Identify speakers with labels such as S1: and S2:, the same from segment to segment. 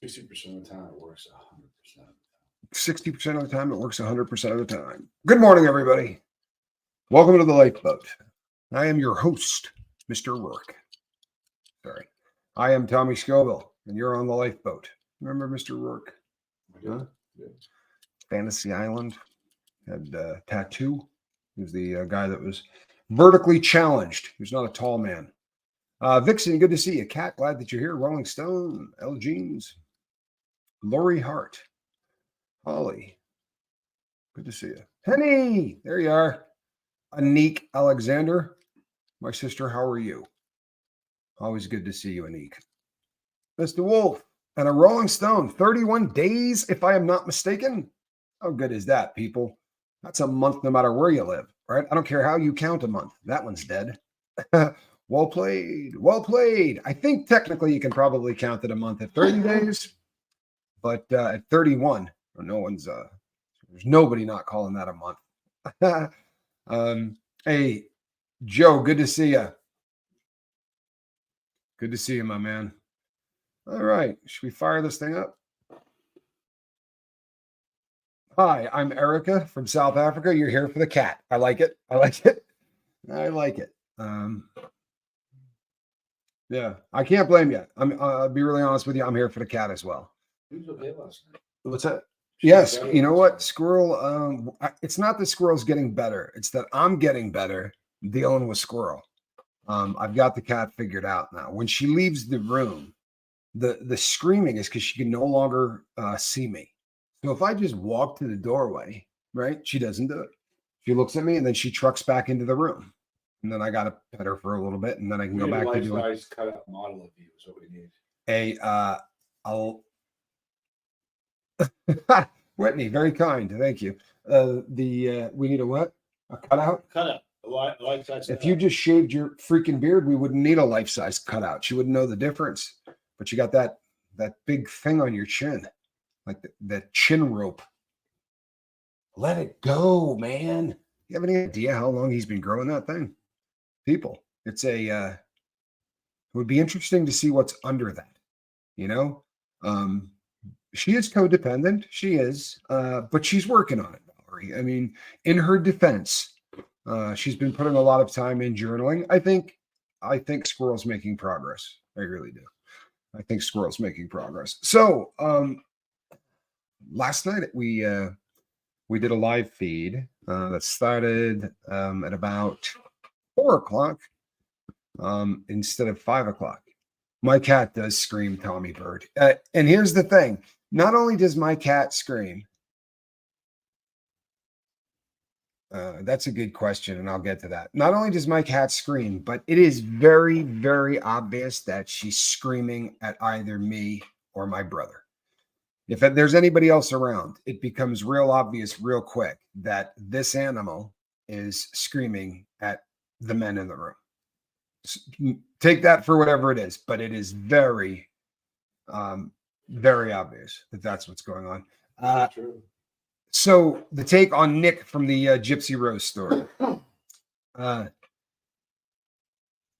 S1: 60% of the time, it works 100%.
S2: 60% of the time, it works 100% of the time. Good morning, everybody. Welcome to the Lifeboat. I am your host, Mr. Rourke. Sorry. I am Tommy Scoville, and you're on the Lifeboat. Remember Mr. Rourke?
S1: Huh? Yeah.
S2: Fantasy Island. Had a tattoo. He was the guy that was vertically challenged. He was not a tall man. Vixen, good to see you. Kat, glad that you're here. Rolling Stone, L. Jeans, Lori Hart, Holly, good to see you. Penny, there you are. Anik Alexander, my sister, how are you? Always good to see you, Anik. Mr. Wolf, and a Rolling Stone, 31 days, if I am not mistaken. How good is that, people? That's a month no matter where you live, right? I don't care how you count a month. That one's dead. Well played. Well played. I think technically you can probably count it a month at 30 days, but at 31, there's nobody not calling that a month. Hey, Joe, good to see you. Good to see you, my man. All right. Should we fire this thing up? Hi, I'm Erica from South Africa. You're here for the cat. I like it. I like it. I like it. Yeah, I can't blame you. I'll be really honest with you. I'm here for the cat as well.
S1: He was okay last night.
S2: What's that? Yes, you know what? Squirrel, it's not that Squirrel's getting better. It's that I'm getting better dealing with Squirrel. I've got the cat figured out now. When she leaves the room, the screaming is because she can no longer see me. So if I just walk to the doorway, right, she doesn't do it. She looks at me and then she trucks back into the room. And then I got to pet her for a little bit and then I can go back to doing
S1: nice cutout model of you is what we need.
S2: Whitney, very kind. Thank you. We need a what? A cutout?
S1: Cutout. Life size.
S2: If you just shaved your freaking beard, we wouldn't need a life-size cutout. You wouldn't know the difference. But you got that big thing on your chin, like that chin rope. Let it go, man. You have any idea how long he's been growing that thing? People, it would be interesting to see what's under that, you know? She is codependent. She is, but she's working on it, Valerie. I mean, in her defense, she's been putting a lot of time in journaling. I think Squirrel's making progress. I really do. I think Squirrel's making progress. So, last night we did a live feed that started at about 4:00 instead of 5:00. My cat does scream, Tommy Bird. And here's the thing. Not only does my cat scream, that's a good question, and I'll get to that. Not only does my cat scream, but it is very, very obvious that she's screaming at either me or my brother. If there's anybody else around, it becomes real obvious real quick that this animal is screaming at the men in the room. Take that for whatever it is, but it is very, very obvious that that's what's going on.
S1: True.
S2: So the take on Nick from the Gypsy Rose story. I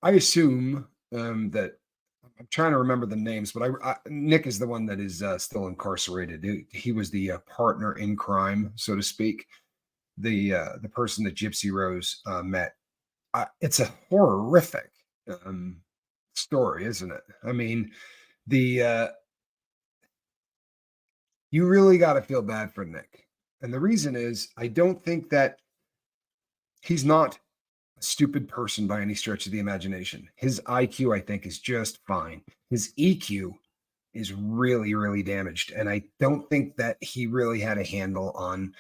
S2: assume that I'm trying to remember the names, but Nick is the one that is still incarcerated. He was the partner in crime, so to speak. The person that Gypsy Rose met. It's a horrific story, isn't it? I mean, you really got to feel bad for Nick. And the reason is, I don't think that he's not a stupid person by any stretch of the imagination. His IQ, I think, is just fine. His EQ is really, really damaged. And I don't think that he really had a handle on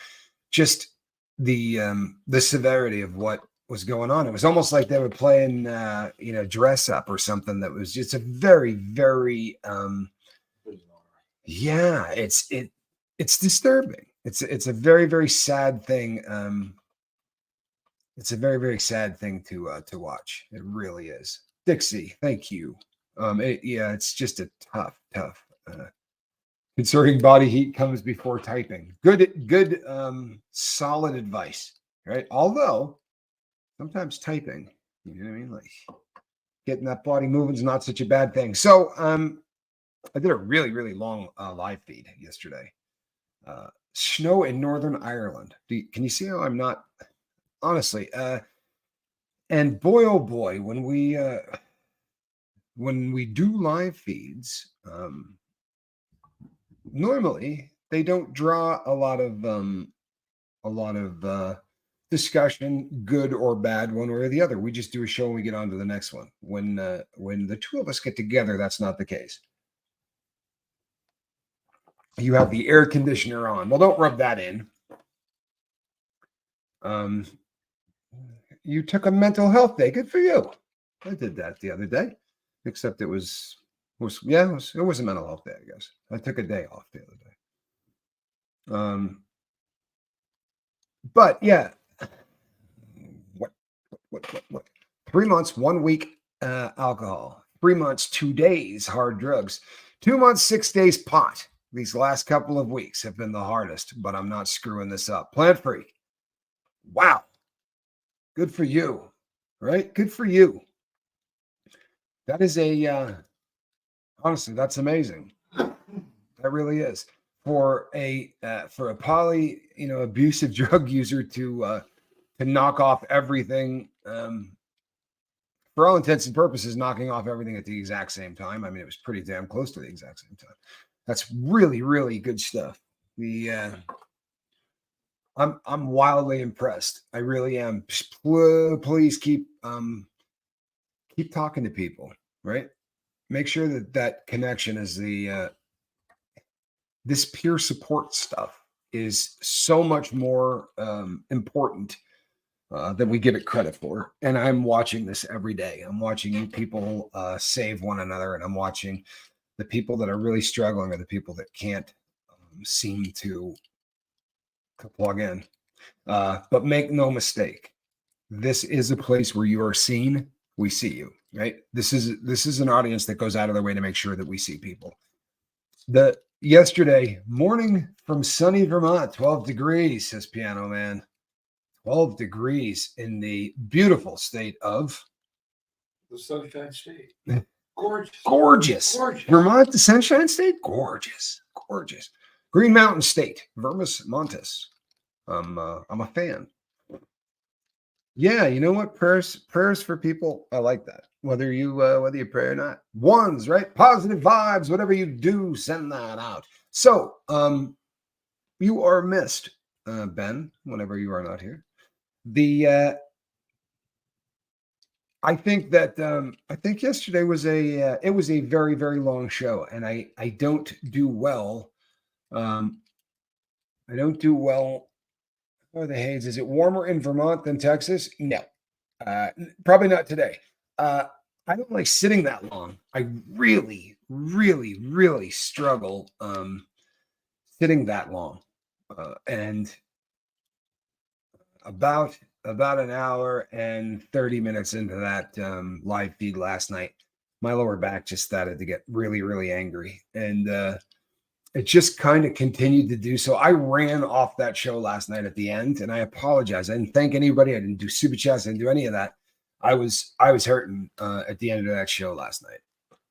S2: just the severity of what was going on. It was almost like they were playing, dress up or something. That was just a very, very, it's disturbing. It's a very, very sad thing. It's a very, very sad thing to watch. It really is. Dixie, thank you. It's just a tough. Conserving body heat comes before typing. Good, solid advice, right? Although sometimes typing, you know what I mean? Like getting that body moving is not such a bad thing. So, I did a really, really long live feed yesterday. Snow in Northern Ireland. Can you see how I'm not, honestly? And boy, oh boy, when we do live feeds, normally they don't draw a lot of discussion, good or bad, one way or the other. We just do a show and we get on to the next one. When the two of us get together, that's not the case. You have the air conditioner on. Well, don't rub that in. You took a mental health day. Good for you. I did that the other day, except it was a mental health day, I guess. I took a day off the other day. But yeah, what? 3 months, 1 week alcohol. 3 months, 2 days hard drugs. 2 months, 6 days pot. These last couple of weeks have been the hardest, but I'm not screwing this up. Plant free. Wow. Good for you. Right? Good for you. That is honestly, that's amazing. That really is. For a abusive drug user to knock off everything, for all intents and purposes, knocking off everything at the exact same time. I mean, it was pretty damn close to the exact same time. That's really, really good stuff. I'm wildly impressed. I really am. Please keep talking to people, right? Make sure that connection is this peer support stuff is so much more important than we give it credit for. And I'm watching this every day. I'm watching you people save one another, and I'm watching the people that are really struggling, or the people that can't seem to plug in. But make no mistake, this is a place where you are seen. We see you, right? This is an audience that goes out of their way to make sure that we see people. Yesterday morning from sunny Vermont, 12 degrees, says Piano Man. 12 degrees in the beautiful state of
S1: the Sunshine State.
S2: Gorgeous. Vermont, the Sunshine State. Gorgeous. Green Mountain State. Vermis Montes. I'm a fan. Yeah, you know what? Prayers for people. I like that. Whether you pray or not. Ones, right? Positive vibes. Whatever you do, send that out. So, you are missed, Ben, whenever you are not here. I think yesterday was it was a very, very long show, and I don't do well. I don't do well. Oh, the haze. Is it warmer in Vermont than Texas? No, probably not today. I don't like sitting that long. I really, really, really struggle sitting that long, and about an hour and 30 minutes into that live feed last night, my lower back just started to get really, really angry. And it just kind of continued to do so. I ran off that show last night at the end, and I apologize. I didn't thank anybody. I didn't do super chats. I didn't do any of that. I was hurting at the end of that show last night.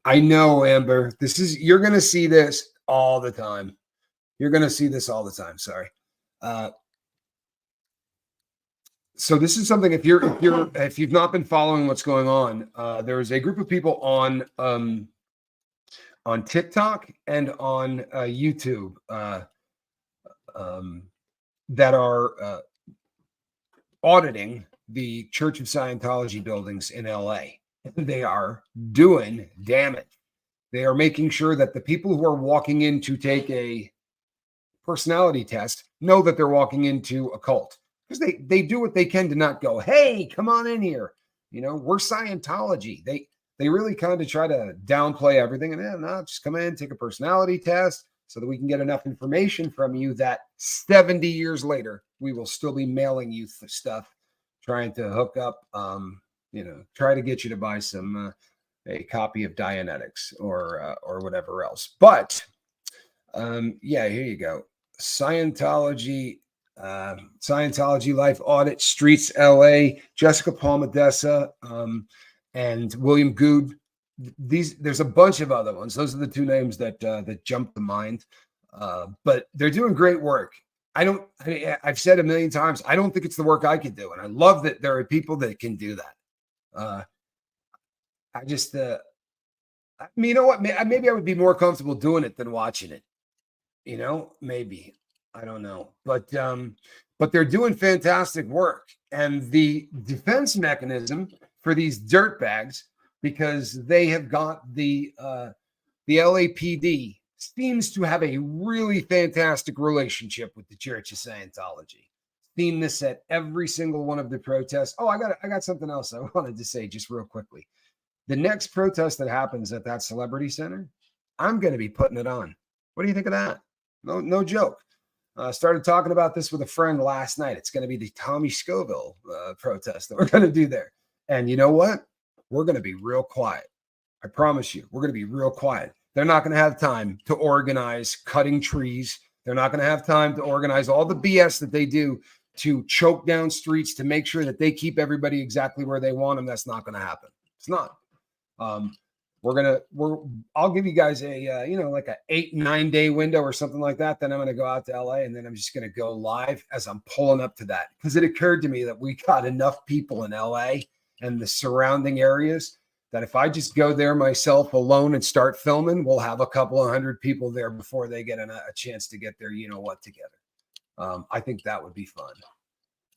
S2: I know, Amber, you're going to see this all the time. You're going to see this all the time. Sorry. So this is something, if you've not been following what's going on, there's a group of people on TikTok and on YouTube that are auditing the Church of Scientology buildings in LA. They are doing damage. They are making sure that the people who are walking in to take a personality test know that they're walking into a cult. Because they do what they can to not go, hey, come on in here. We're Scientology. They really kind of try to downplay everything. And no, just come in, take a personality test so that we can get enough information from you that 70 years later, we will still be mailing you stuff, trying to hook up, try to get you to buy a copy of Dianetics or whatever else. But here you go. Scientology Life Audit, Streets LA, Jessica Palmadessa, and William Good. there's a bunch of other ones. Those are the two names that jump to mind. But they're doing great work. I've said a million times, I don't think it's the work I could do. And I love that there are people that can do that. I just, you know what? Maybe I would be more comfortable doing it than watching it. Maybe. I don't know. But they're doing fantastic work. And the defense mechanism for these dirtbags, because they have got the LAPD seems to have a really fantastic relationship with the Church of Scientology. Seen this at every single one of the protests. Oh, I got something else I wanted to say just real quickly. The next protest that happens at that celebrity center, I'm going to be putting it on. What do you think of that? No joke. Started talking about this with a friend last night. It's going to be the Tommy Scoville protest that we're going to do there. And you know what? We're going to be real quiet. I promise you, we're going to be real quiet. They're not going to have time to organize cutting trees. They're not going to have time to organize all the BS that they do to choke down streets to make sure that they keep everybody exactly where they want them. That's not going to happen. It's not. I'll give you guys a, like a 8-9 day window or something like that. Then I'm going to go out to LA and then I'm just going to go live as I'm pulling up to that. Because it occurred to me that we got enough people in LA and the surrounding areas that if I just go there myself alone and start filming, we'll have a couple of 100 people there before they get a chance to get their, together. I think that would be fun.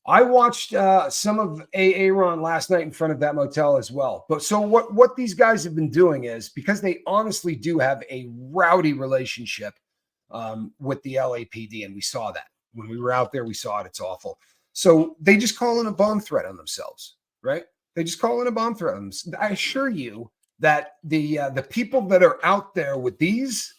S2: I watched some of Aaron last night in front of that motel as well. But so what these guys have been doing is, because they honestly do have a rowdy relationship with the LAPD, and we saw that when we were out there. We saw it. It's awful. So they just call in a bomb threat on themselves, right? They just call in a bomb threat on themselves. I assure you that the people that are out there with these,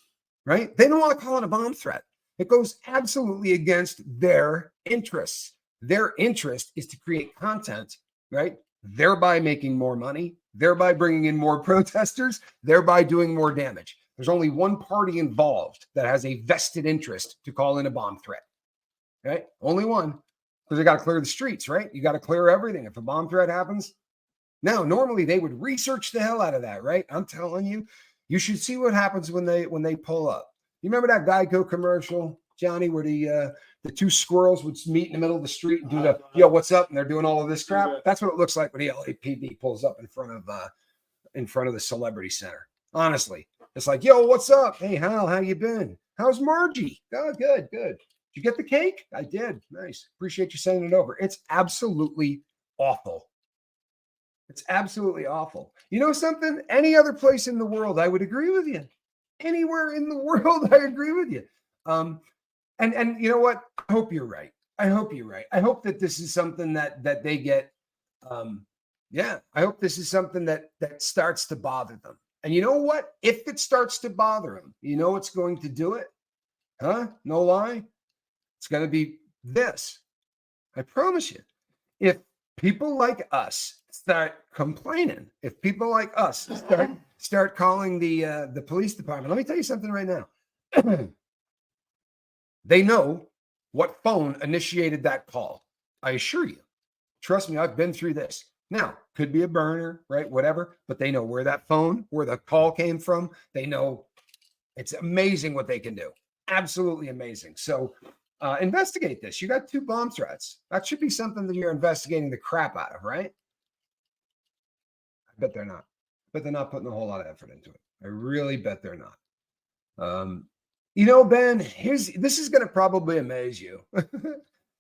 S2: right? They don't want to call in a bomb threat. It goes absolutely against their interests. Their interest is to create content, right? Thereby making more money, thereby bringing in more protesters, thereby doing more damage. There's only one party involved that has a vested interest to call in a bomb threat, right? Only one, because they got to clear the streets, right? You got to clear everything. If a bomb threat happens, now normally they would research the hell out of that, right? I'm telling you, you should see what happens when they pull up. You remember that Geico commercial, Johnny, where the two squirrels would meet in the middle of the street and do the, yo, what's up? And they're doing all of this crap. That's what it looks like when the LAPD pulls up in front of the celebrity center. Honestly, it's like, yo, what's up? Hey, Hal, how you been? How's Margie? Oh, good. Did you get the cake? I did. Nice. Appreciate you sending it over. It's absolutely awful. It's absolutely awful. You know something? Any other place in the world, I would agree with you. Anywhere in the world, I agree with you. And you know what? I hope you're right. I hope that this is something that they get. I hope this is something that starts to bother them. And you know what? If it starts to bother them, you know what's going to do it? Huh? No lie. It's going to be this. I promise you. If people like us start complaining, if people like us start calling the police department, let me tell you something right now. They know what phone initiated that call. I assure you. Trust me, I've been through this. Now, could be a burner, right? Whatever, but they know where the call came from. They know. It's amazing what they can do. Absolutely amazing. So investigate this. You got 2 bomb threats. That should be something that you're investigating the crap out of, right? I bet they're not. But they're not putting a whole lot of effort into it. I really bet they're not. Ben, this is going to probably amaze you.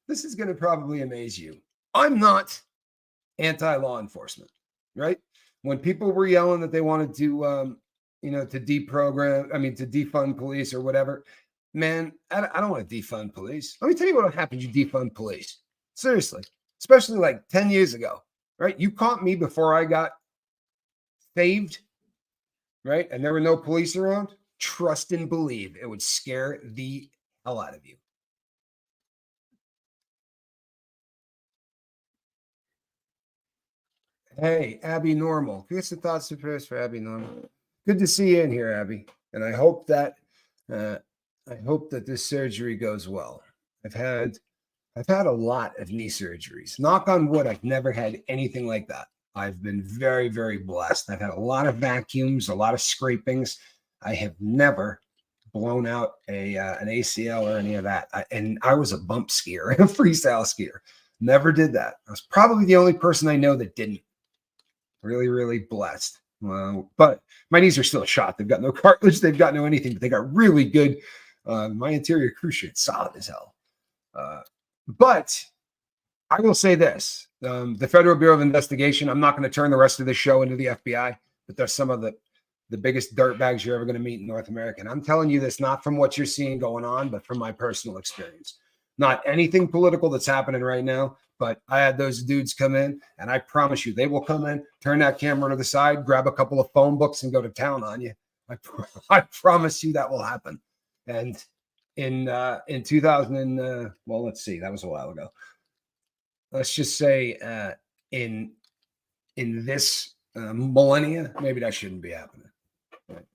S2: This is going to probably amaze you. I'm not anti-law enforcement, right? When people were yelling that they wanted to, to defund police or whatever, man, I don't want to defund police. Let me tell you what happens. You defund police. Seriously, especially like 10 years ago, right? You caught me before I got saved, right? And there were no police around. Trust and believe it would scare the hell out of you. Hey, Abby Normal. Here's the thoughts of prayers for Abby Normal. Good to see you in here, Abby. And I hope that this surgery goes well. I've had a lot of knee surgeries. Knock on wood, I've never had anything like that. I've been very, very blessed. I've had a lot of vacuums, a lot of scrapings. I have never blown out an ACL or any of that. And I was a bump skier, a freestyle skier. Never did that. I was probably the only person I know that didn't. Really, really blessed. But my knees are still shot. They've got no cartilage. They've got no anything. But they got really good. My anterior cruciate, solid as hell. But I will say this. The Federal Bureau of Investigation, I'm not going to turn the rest of this show into the FBI, but they're some of the biggest dirtbags you're ever going to meet in North America. And I'm telling you this not from what you're seeing going on, but from my personal experience. Not anything political that's happening right now, but I had those dudes come in, and I promise you, they will come in, turn that camera to the side, grab a couple of phone books, and go to town on you. I promise you that will happen. And in 2000, well, let's see, that was a while ago. Let's just say in this millennia, maybe that shouldn't be happening.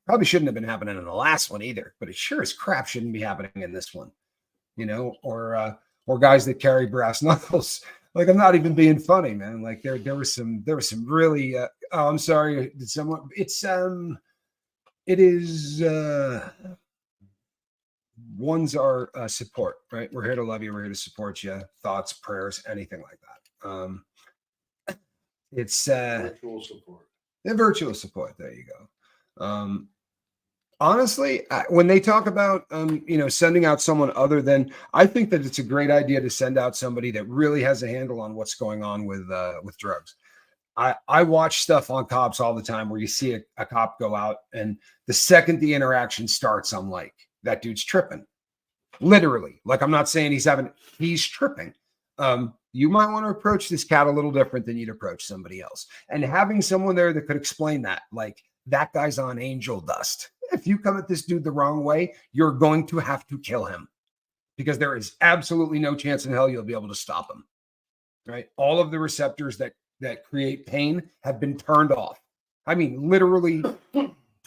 S2: Probably shouldn't have been happening in the last one either, but it sure as crap shouldn't be happening in this one, or guys that carry brass knuckles. Like, I'm not even being funny, man. Like there was some really, oh, I'm sorry. Did someone, it is, ones are support, right? We're here to love you. We're here to support you. Thoughts, prayers, anything like that. It's
S1: Virtual support.
S2: The virtual support. There you go. Honestly, when they talk about, sending out someone other than, I think that it's a great idea to send out somebody that really has a handle on what's going on with drugs. I watch stuff on cops all the time where you see a cop go out, and the second the interaction starts, I'm like, that dude's tripping. Literally. Like, I'm not saying he's tripping. You might want to approach this cat a little different than you'd approach somebody else. And having someone there that could explain that, like, that guy's on angel dust. If you come at this dude the wrong way, you're going to have to kill him, because there is absolutely no chance in hell you'll be able to stop him. Right? All of the receptors that create pain have been turned off. I mean, literally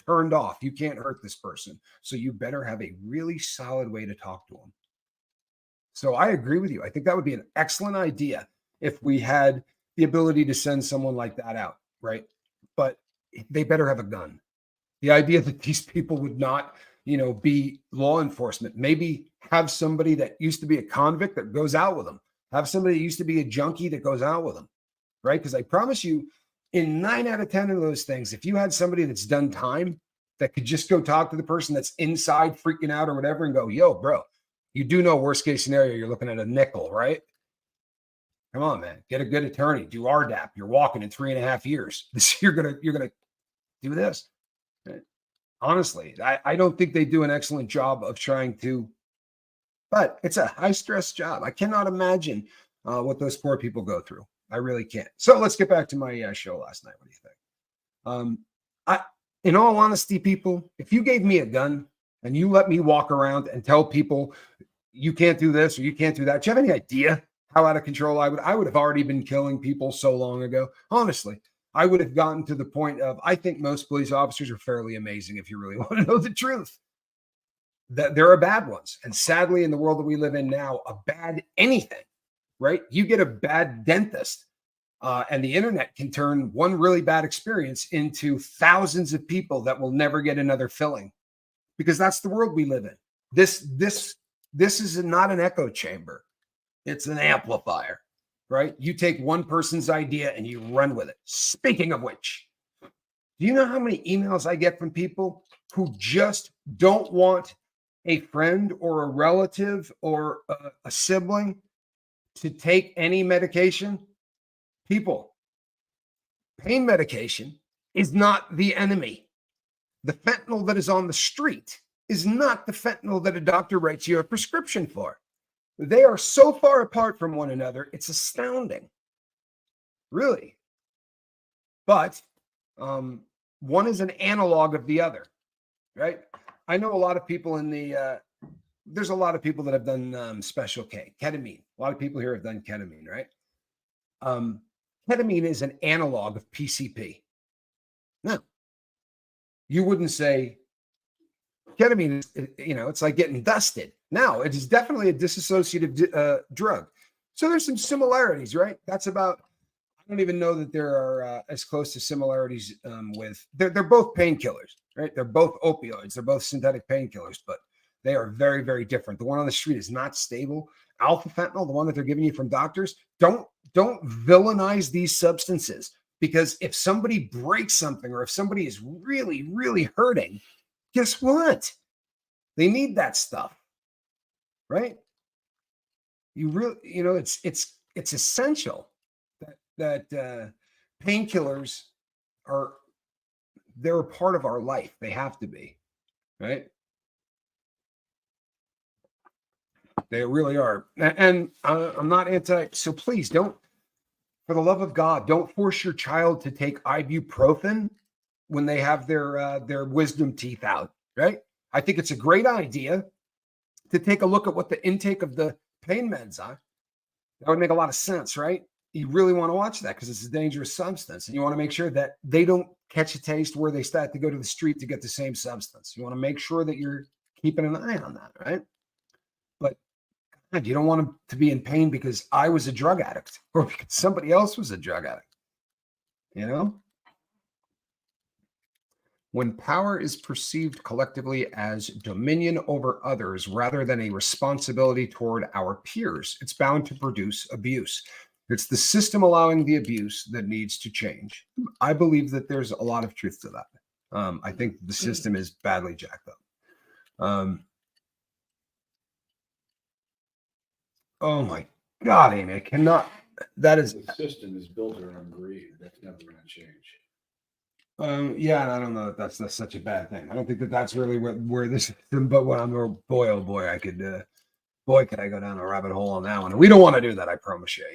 S2: turned off. You can't hurt this person. So you better have a really solid way to talk to them. So I agree with you. I think that would be an excellent idea if we had the ability to send someone like that out, right? But they better have a gun. The idea that these people would not, be law enforcement, maybe have somebody that used to be a convict that goes out with them, have somebody that used to be a junkie that goes out with them, right? Because I promise you, in 9 out of 10 of those things, if you had somebody that's done time that could just go talk to the person that's inside freaking out or whatever and go, yo, bro, you do know worst case scenario, you're looking at a nickel, right? Come on, man, get a good attorney, do RDAP. You're walking in 3.5 years. You're gonna do this. Honestly, I don't think they do an excellent job of trying to, but it's a high stress job. I cannot imagine what those poor people go through. I really can't. So let's get back to my show last night. What do you think? In all honesty, people, if you gave me a gun and you let me walk around and tell people you can't do this or you can't do that, do you have any idea how out of control I would have already been killing people so long ago? Honestly, I would have gotten to the point of, I think most police officers are fairly amazing if you really want to know the truth. That there are bad ones. And sadly, in the world that we live in now, a bad anything, right? You get a bad dentist, and the internet can turn one really bad experience into thousands of people that will never get another filling, because that's the world we live in. This is not an echo chamber. It's an amplifier, right? You take one person's idea and you run with it. Speaking of which, do you know how many emails I get from people who just don't want a friend or a relative or a sibling to take any medication? People, pain medication is not the enemy. The fentanyl that is on the street is not the fentanyl that a doctor writes you a prescription for. They are so far apart from one another, it's astounding. Really. But one is an analog of the other, right? I know a lot of people there's a lot of people that have done special K, ketamine. A lot of people here have done ketamine, right? Ketamine is an analog of PCP. No, you wouldn't say ketamine is, it's like getting dusted. No, it is definitely a dissociative drug. So there's some similarities, right? That's about, don't even know that there are as close to similarities with. They're both painkillers, right? They're both opioids. They're both synthetic painkillers, but they are very, very different. The one on the street is not stable. Alpha fentanyl, the one that they're giving you from doctors, don't villainize these substances, because if somebody breaks something or if somebody is really, really hurting, guess what? They need that stuff, right? It's essential that painkillers they're a part of our life. They have to be, right? They really are. And I'm not anti, so please don't, for the love of God, don't force your child to take ibuprofen when they have their wisdom teeth out, right? I think it's a great idea to take a look at what the intake of the pain meds are. That would make a lot of sense, right? You really want to watch that because it's a dangerous substance. And you want to make sure that they don't catch a taste where they start to go to the street to get the same substance. You want to make sure that you're keeping an eye on that, right? But God, you don't want them to be in pain because I was a drug addict or because somebody else was a drug addict, you know? When power is perceived collectively as dominion over others rather than a responsibility toward our peers, it's bound to produce abuse. It's the system allowing the abuse that needs to change. I believe that there's a lot of truth to that. I think the system is badly jacked up. Oh my God, Amy, I cannot. That is
S1: The system is built around greed. That's never going to change.
S2: Yeah, and I don't know that that's such a bad thing. I don't think that that's really where this system. But when I'm boy, oh boy, I could, boy, could I go down a rabbit hole on that one. And we don't want to do that. I promise you.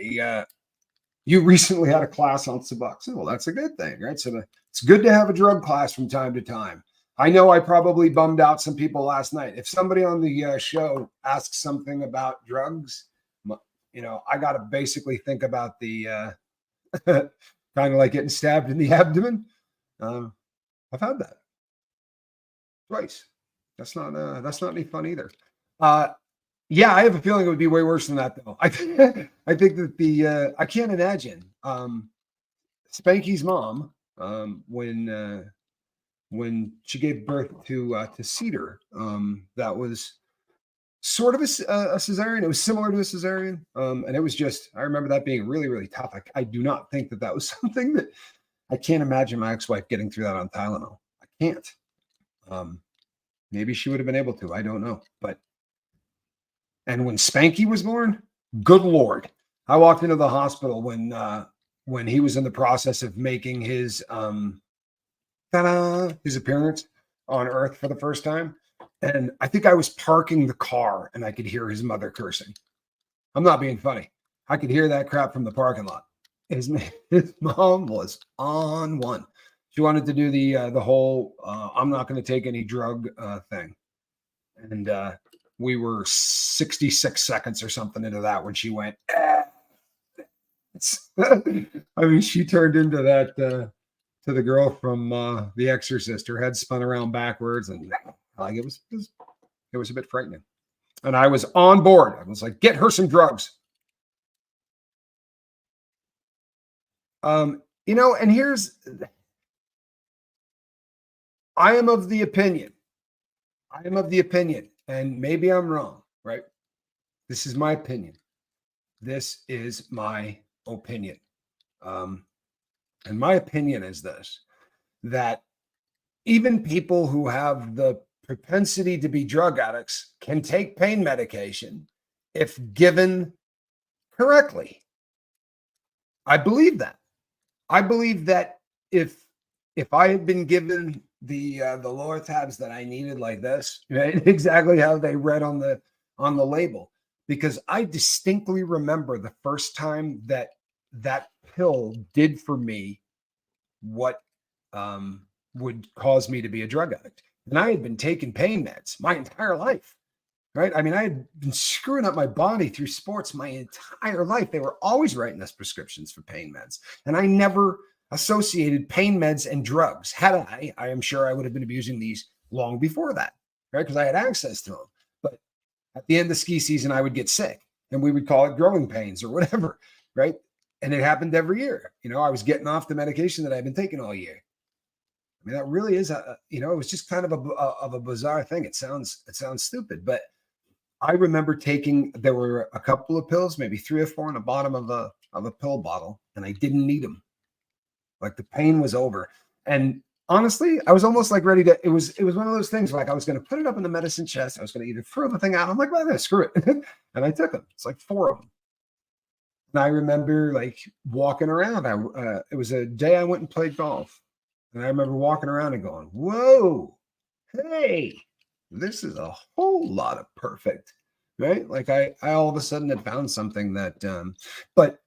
S2: You recently had a class on Suboxone. Well, that's a good thing, right? So it's good to have a drug class from time to time. I know I probably bummed out some people last night. If somebody on the show asks something about drugs, I got to basically think about the kind of like getting stabbed in the abdomen. I've had that twice. That's not any fun either. Yeah, I have a feeling it would be way worse than that, though. I think that I can't imagine Spanky's mom when she gave birth to Cedar. That was sort of a cesarean. It was similar to a cesarean, and it was just. I remember that being really, really tough. I do not think that was something that I can't imagine my ex-wife getting through that on Tylenol. I can't. Maybe she would have been able to. I don't know, but. And when Spanky was born, good Lord, I walked into the hospital when he was in the process of making his appearance on Earth for the first time. And I think I was parking the car and I could hear his mother cursing. I'm not being funny. I could hear that crap from the parking lot. His mom was on one. She wanted to do the whole I'm not going to take any drug thing. And we were 66 seconds or something into that when she went, I mean, she turned into that, to the girl from The Exorcist. Her head spun around backwards and like it was a bit frightening. And I was on board. I was like, get her some drugs. And I am of the opinion, and maybe I'm wrong, right? This is my opinion. And my opinion is this, that even people who have the propensity to be drug addicts can take pain medication if given correctly. I believe that. I believe that if I had been given the Lortabs that I needed like this, right, exactly how they read on the label, because I distinctly remember the first time that pill did for me what would cause me to be a drug addict. And I had been taking pain meds my entire life, right? I mean, I had been screwing up my body through sports my entire life. They were always writing us prescriptions for pain meds. And I never associated pain meds and drugs. Had I am sure I would have been abusing these long before that, right? Because I had access to them. But at the end of ski season, I would get sick and we would call it growing pains or whatever, right? And it happened every year. I was getting off the medication that I've been taking all year. I mean, that really is it was just kind of a bizarre thing. It sounds stupid, but I remember there were a couple of pills, maybe 3 or 4 on the bottom of a pill bottle, and I didn't need them. Like the pain was over. And honestly, I was almost like ready to, it was one of those things like I was going to put it up in the medicine chest. I was going to either throw the thing out. I'm like, well, screw it. And I took them. It's like 4 of them. And I remember like walking around. It was a day I went and played golf. And I remember walking around and going, whoa, hey, this is a whole lot of perfect, right? Like I all of a sudden had found something that, but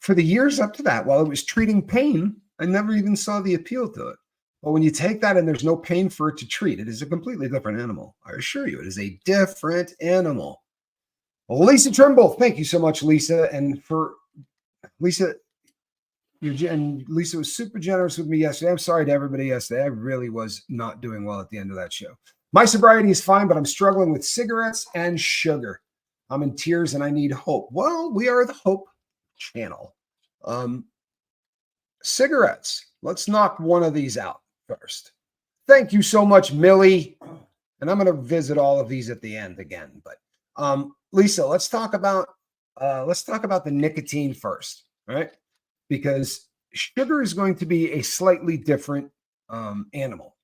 S2: for the years up to that, while it was treating pain, I never even saw the appeal to it. But when you take that and there's no pain for it to treat, it is a completely different animal. I assure you, it is a different animal. Well, Lisa Trimble, thank you so much, Lisa. And for Lisa, Lisa was super generous with me yesterday. I'm sorry to everybody yesterday. I really was not doing well at the end of that show. My sobriety is fine, but I'm struggling with cigarettes and sugar. I'm in tears and I need hope. Well, we are the Hope Channel. Cigarettes. Let's knock one of these out first. Thank you so much, Millie. And I'm going to visit all of these at the end again. But Lisa, let's talk about the nicotine first, right? Because sugar is going to be a slightly different animal.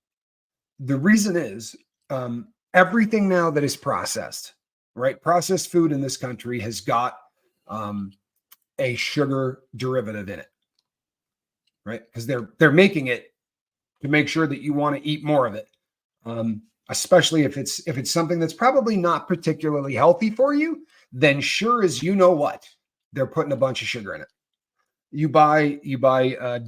S2: The reason is everything now that is processed, right? Processed food in this country has got a sugar derivative in it, right? Because they're making it to make sure that you want to eat more of it, especially if it's something that's probably not particularly healthy for you. Then sure as you know what, they're putting a bunch of sugar in it. You buy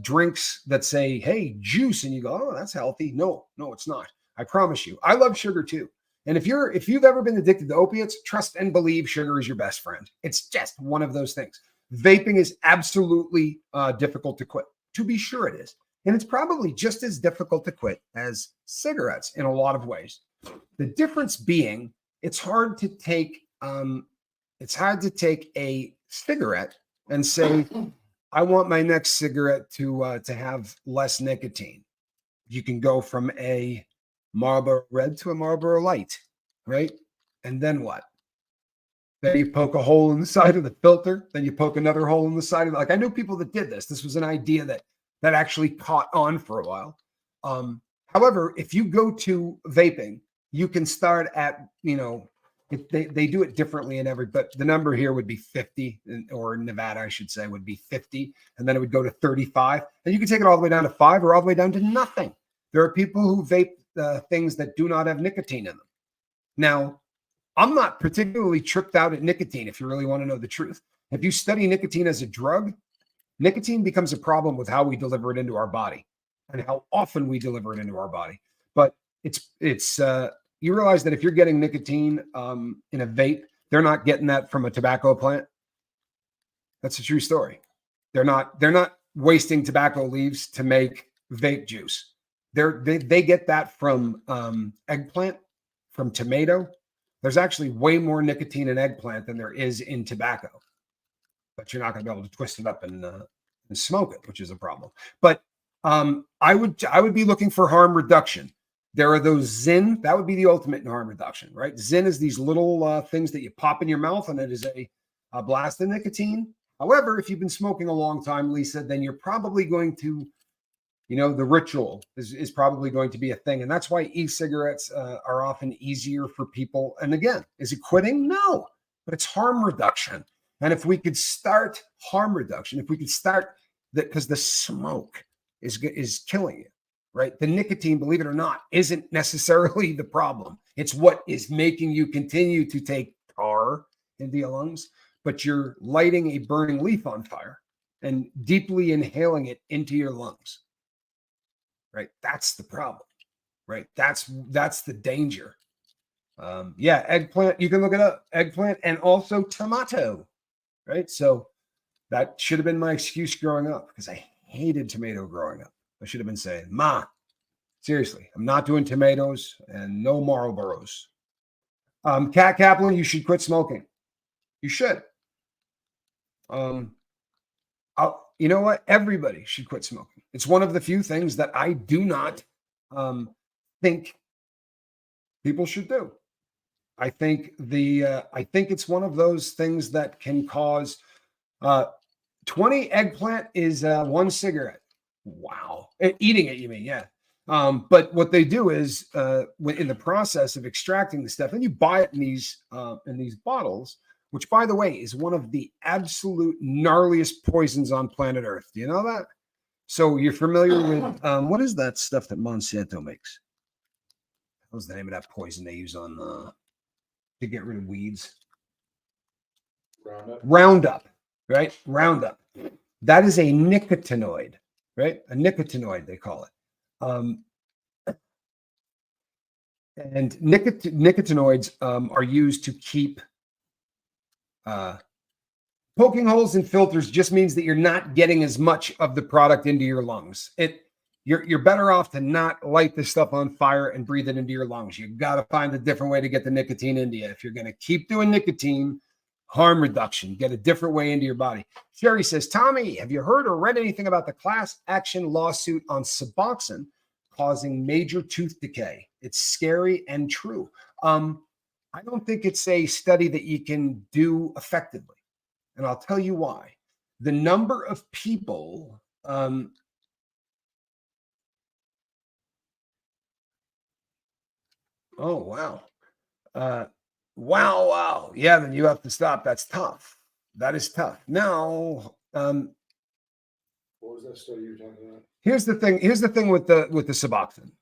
S2: drinks that say, hey, juice, and you go, oh, that's healthy. No, it's not. I promise you. I love sugar too. And if you've ever been addicted to opiates, trust and believe sugar is your best friend. It's just one of those things. Vaping is absolutely difficult to quit. To be sure it is. And it's probably just as difficult to quit as cigarettes in a lot of ways. The difference being it's hard to take a cigarette and say, I want my next cigarette to have less nicotine. You can go from a Marlboro Red to a Marlboro Light, right? And then what? Then you poke a hole in the side of the filter. Then you poke another hole in the side of it. Like I knew people that did this. This was an idea that actually caught on for a while. However, if you go to vaping, you can start at, they do it differently but the number here would be 50, or Nevada, I should say, would be 50. And then it would go to 35. And you can take it all the way down to 5 or all the way down to nothing. There are people who vape things that do not have nicotine in them. Now, I'm not particularly tripped out at nicotine, if you really want to know the truth. If you study nicotine as a drug, nicotine becomes a problem with how we deliver it into our body and how often we deliver it into our body. But it's you realize that if you're getting nicotine in a vape, they're not getting that from a tobacco plant. That's a true story. They're not wasting tobacco leaves to make vape juice. They get that from eggplant, from tomato. There's actually way more nicotine in eggplant than there is in tobacco. But you're not going to be able to twist it up and smoke it, which is a problem. But I would be looking for harm reduction. There are those Zyn. That would be the ultimate in harm reduction, right? Zyn is these little things that you pop in your mouth, and it is a blast of nicotine. However, if you've been smoking a long time, Lisa, then you're probably going to, the ritual is probably going to be a thing. And that's why e-cigarettes are often easier for people. And again, is it quitting? No, but it's harm reduction. And if we could start harm reduction, if we could start that, because the smoke is killing you, right? The nicotine, believe it or not, isn't necessarily the problem. It's what is making you continue to take tar into your lungs, but you're lighting a burning leaf on fire and deeply inhaling it into your lungs, right? That's the problem, right? That's the danger. Eggplant, you can look it up, eggplant and also tomato. Right. So that should have been my excuse growing up, because I hated tomato growing up. I should have been saying, Ma, seriously, I'm not doing tomatoes and no Marlboros. Kat Kaplan, you should quit smoking. You should. You know what? Everybody should quit smoking. It's one of the few things that I do not think people should do. I think it's one of those things that can cause 20 eggplant is one cigarette. Wow. Eating it, you mean? Yeah. But what they do is in the process of extracting the stuff, and you buy it in these bottles, which, by the way, is one of the absolute gnarliest poisons on planet Earth. Do you know that? So you're familiar with what is that stuff that Monsanto makes? What's the name of that poison they use on to get rid of weeds? Roundup, right? Roundup. That is a nicotinoid, right? A nicotinoid, they call it. And nicotinoids are used to keep poking holes in filters. Just means that you're not getting as much of the product into your lungs. You're better off to not light this stuff on fire and breathe it into your lungs. You got to find a different way to get the nicotine into you. If you're going to keep doing nicotine, harm reduction, get a different way into your body. Sherry says, Tommy, have you heard or read anything about the class action lawsuit on Suboxone causing major tooth decay? It's scary and true. I don't think it's a study that you can do effectively. And I'll tell you why. The number of people, oh, wow. Wow. Yeah, then you have to stop. That's tough. That is tough. Now,
S1: what was that study you were talking about?
S2: Here's the thing with the Suboxone.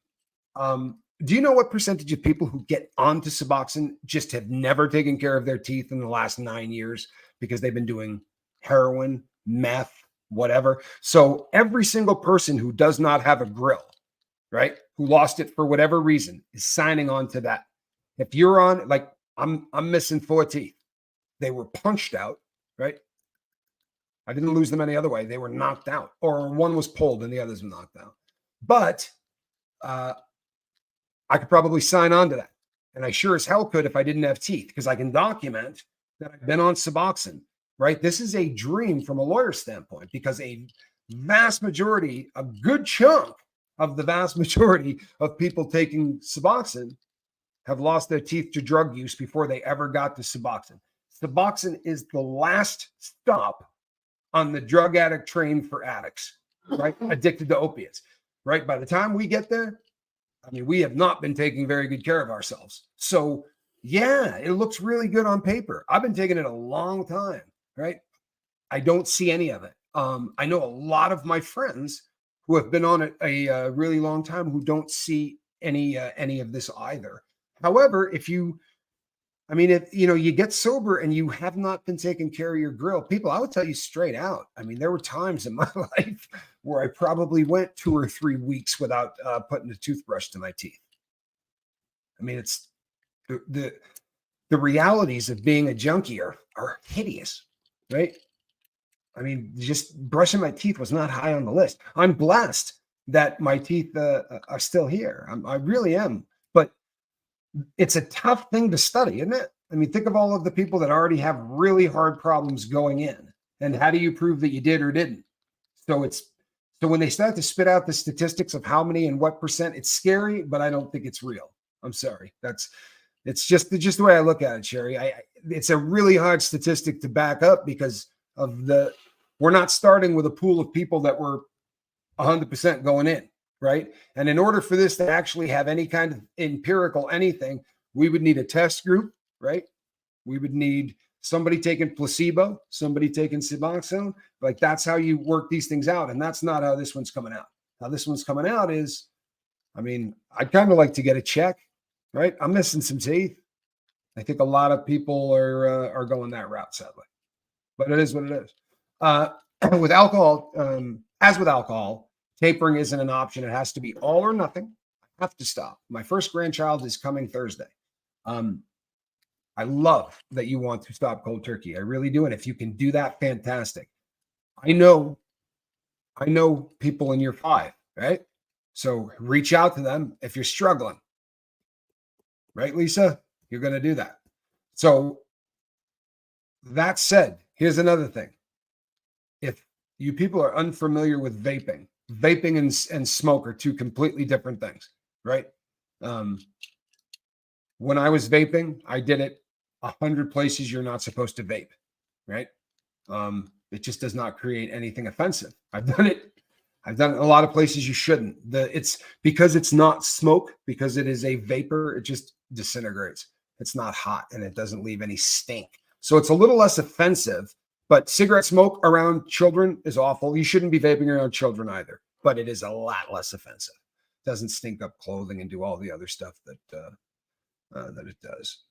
S2: Do you know what percentage of people who get onto Suboxone just have never taken care of their teeth in the last 9 years because they've been doing heroin, meth, whatever? So every single person who does not have a grill, right, who lost it for whatever reason, is signing on to that. If you're on, like, I'm missing 4 teeth. They were punched out, right? I didn't lose them any other way. They were knocked out, or one was pulled and the others were knocked out. But I could probably sign on to that. And I sure as hell could if I didn't have teeth, because I can document that I've been on Suboxone, right? This is a dream from a lawyer standpoint, because a vast majority, a good chunk of the vast majority of people taking Suboxone have lost their teeth to drug use before they ever got to Suboxone. Suboxone is the last stop on the drug addict train for addicts, right? Addicted to opiates, right? By the time we get there, I mean, we have not been taking very good care of ourselves. So yeah, it looks really good on paper. I've been taking it a long time, right? I don't see any of it. I know a lot of my friends who have been on it a really long time who don't see any of this either. However, if you get sober and you have not been taking care of your grill, people, I would tell you straight out. I mean, there were times in my life where I probably went 2 or 3 weeks without putting a toothbrush to my teeth. I mean, it's the realities of being a junkie are hideous, right? I mean, just brushing my teeth was not high on the list. I'm blessed that my teeth are still here. I really am. But it's a tough thing to study, isn't it? I mean, think of all of the people that already have really hard problems going in. And how do you prove that you did or didn't? So when they start to spit out the statistics of how many and what percent, it's scary, but I don't think it's real. I'm sorry. It's just the way I look at it, Sherry. It's a really hard statistic to back up because of we're not starting with a pool of people that were 100% going in, right? And in order for this to actually have any kind of empirical anything, we would need a test group, right? We would need somebody taking placebo, somebody taking Suboxone. Like, that's how you work these things out. And that's not how this one's coming out. How this one's coming out is, I mean, I'd kind of like to get a check, right? I'm missing some teeth. I think a lot of people are going that route, sadly. But it is what it is. With alcohol, as with alcohol, tapering isn't an option. It has to be all or nothing. I have to stop. My first grandchild is coming Thursday. I love that you want to stop cold turkey. I really do. And if you can do that, fantastic. I know people in year 5, right? So reach out to them if you're struggling. Right, Lisa? You're going to do that. So that said, here's another thing. If you people are unfamiliar with vaping. Vaping and smoke are two completely different things, right? When I was vaping, I did it 100 places you're not supposed to vape, right? It just does not create anything offensive. I've done it in a lot of places you shouldn't. It's because it's not smoke, because it is a vapor, it just disintegrates. It's not hot and it doesn't leave any stink. So it's a little less offensive, but cigarette smoke around children is awful. You shouldn't be vaping around children either, but it is a lot less offensive. It doesn't stink up clothing and do all the other stuff that it does.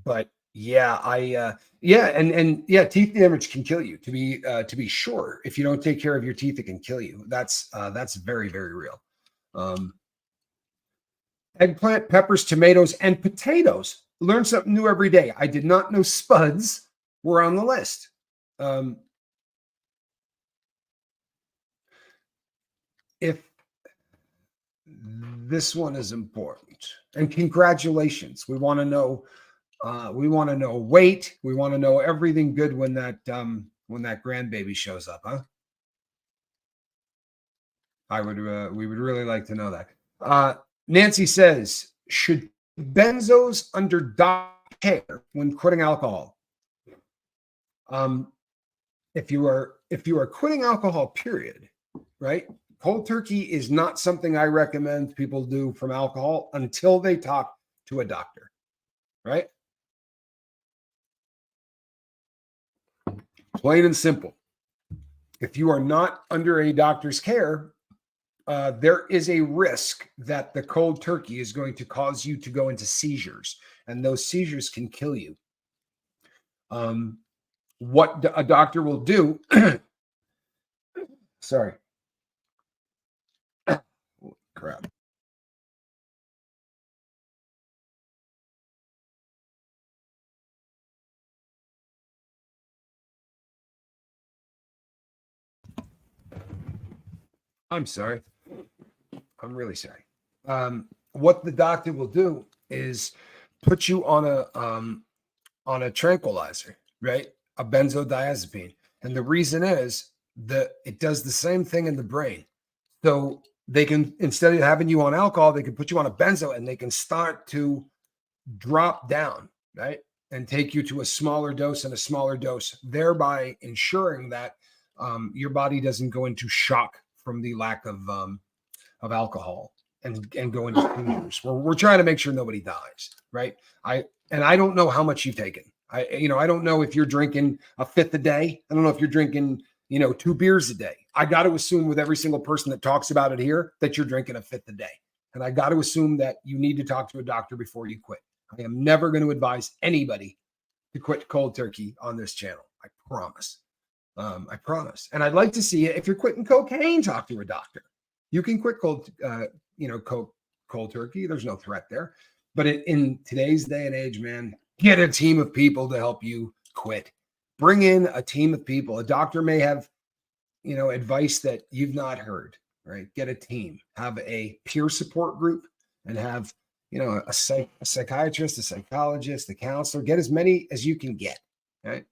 S2: But yeah, teeth damage can kill you. To be sure, if you don't take care of your teeth, it can kill you. That's very, very real. Eggplant, peppers, tomatoes, and potatoes. Learn something new every day. I did not know spuds were on the list. If this one is important, and congratulations, we want to know. We want to know weight. We want to know everything good when that grandbaby shows up, huh? We would really like to know that. Nancy says, should benzos under doctor care when quitting alcohol? If you are quitting alcohol, period, right? Cold turkey is not something I recommend people do from alcohol until they talk to a doctor, right? Plain and simple. If you are not under a doctor's care, there is a risk that the cold turkey is going to cause you to go into seizures, and those seizures can kill you. What a doctor will do, sorry. Crap. I'm sorry. I'm really sorry. What the doctor will do is put you on a tranquilizer, right? A benzodiazepine. And the reason is that it does the same thing in the brain. So they can, instead of having you on alcohol, they can put you on a benzo and they can start to drop down, right? And take you to a smaller dose and a smaller dose, thereby ensuring that your body doesn't go into shock from the lack of alcohol and go into seizures. We're trying to make sure nobody dies, right? I don't know how much you've taken. I don't know if you're drinking a fifth a day. I don't know if you're drinking 2 beers a day. I got to assume with every single person that talks about it here that you're drinking a fifth a day. And I got to assume that you need to talk to a doctor before you quit. I am never going to advise anybody to quit cold turkey on this channel. I promise. I promise. And I'd like to see it. If you're quitting cocaine, talk to a doctor. You can quit cold turkey. There's no threat there. But in today's day and age, man, get a team of people to help you quit. Bring in a team of people. A doctor may have, advice that you've not heard, right? Get a team. Have a peer support group and have, a psychiatrist, a psychologist, a counselor. Get as many as you can get, right?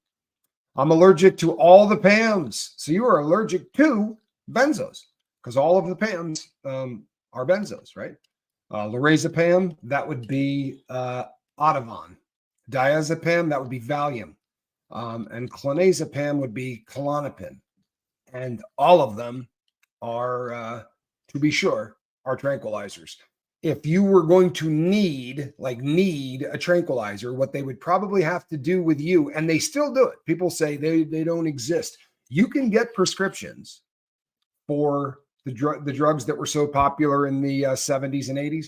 S2: I'm allergic to all the PAMs. So you are allergic to benzos because all of the PAMs are benzos, right? Lorazepam, that would be Ativan. Diazepam, that would be Valium. And clonazepam would be Klonopin. And all of them are, to be sure, are tranquilizers. If you were going to need a tranquilizer, what they would probably have to do with you, and they still do it. People say they don't exist. You can get prescriptions for the drugs that were so popular in the 70s and 80s,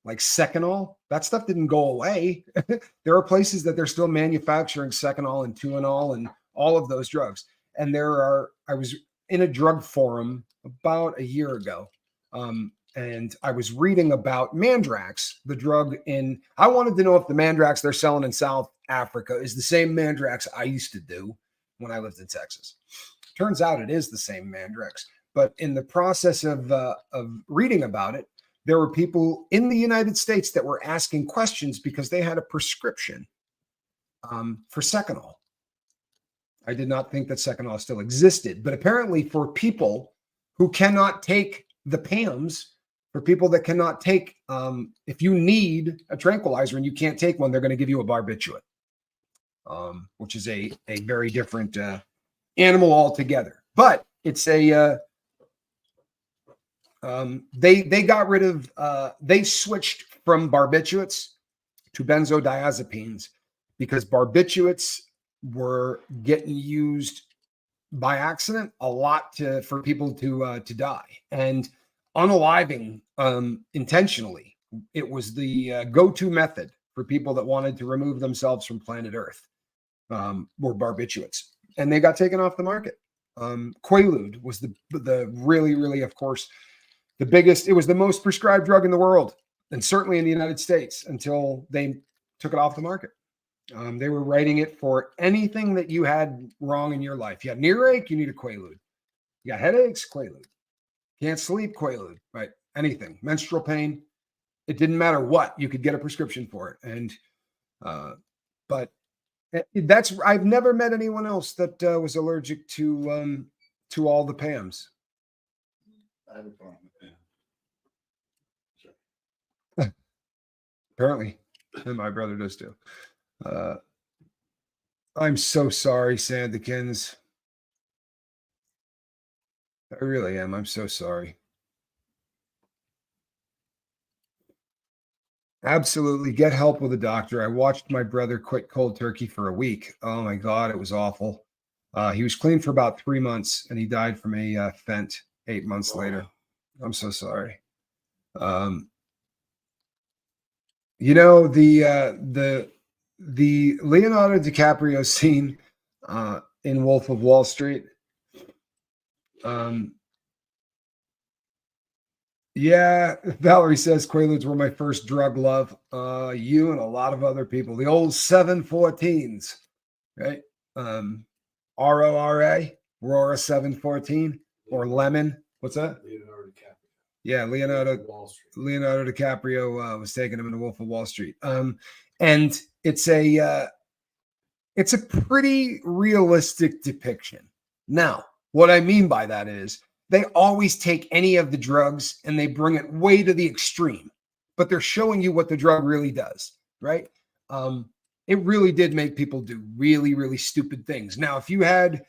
S2: like Seconal. That stuff didn't go away. There are places that they're still manufacturing Seconal and Tuinal and all of those drugs. And I was in a drug forum about a year ago, and I was reading about Mandrax, the drug I wanted to know if the Mandrax they're selling in South Africa is the same Mandrax I used to do when I lived in Texas. Turns out it is the same Mandrax. But in the process of reading about it, there were people in the United States that were asking questions because they had a prescription for Seconal. I did not think that Seconal still existed. But apparently for people who cannot take the PAMs, for people that cannot take, if you need a tranquilizer and you can't take one, they're going to give you a barbiturate, which is a very different animal altogether. But it's a they got rid of they switched from barbiturates to benzodiazepines because barbiturates were getting used by accident a lot for people to die, and unaliving intentionally. It was the go-to method for people that wanted to remove themselves from planet Earth. Were barbiturates, and they got taken off the market. Quaalude was the really, of course, the biggest. It was the most prescribed drug in the world, and certainly in the United States until they took it off the market. They were writing it for anything that you had wrong in your life. You had an earache, you need a Quaalude. You got headaches, Quaalude. Can't sleep, Quaalude. Right? Anything. Menstrual pain. It didn't matter what. You could get a prescription for it. And but that's I've never met anyone else that was allergic to all the PAMs.
S1: I have a problem with that.
S2: Apparently, and my brother does too. I'm so sorry, Sandikins. I really am. I'm so sorry. Absolutely. Get help with a doctor. I watched my brother quit cold turkey for a week. Oh my God, it was awful. He was clean for about 3 months and he died from a fent 8 months later. I'm so sorry. You know, the Leonardo DiCaprio scene in Wolf of Wall Street. Yeah, Valerie says Quaaludes were my first drug love. You and a lot of other people. The old 714s, right? RORA, Rora 714, or Lemon. What's that?
S1: Leonardo DiCaprio.
S2: Yeah, Leonardo DiCaprio was taking him in the Wolf of Wall Street. And it's a pretty realistic depiction. Now, what I mean by that is they always take any of the drugs and they bring it way to the extreme, but they're showing you what the drug really does, right? It really did make people do really, really stupid things. Now, if you had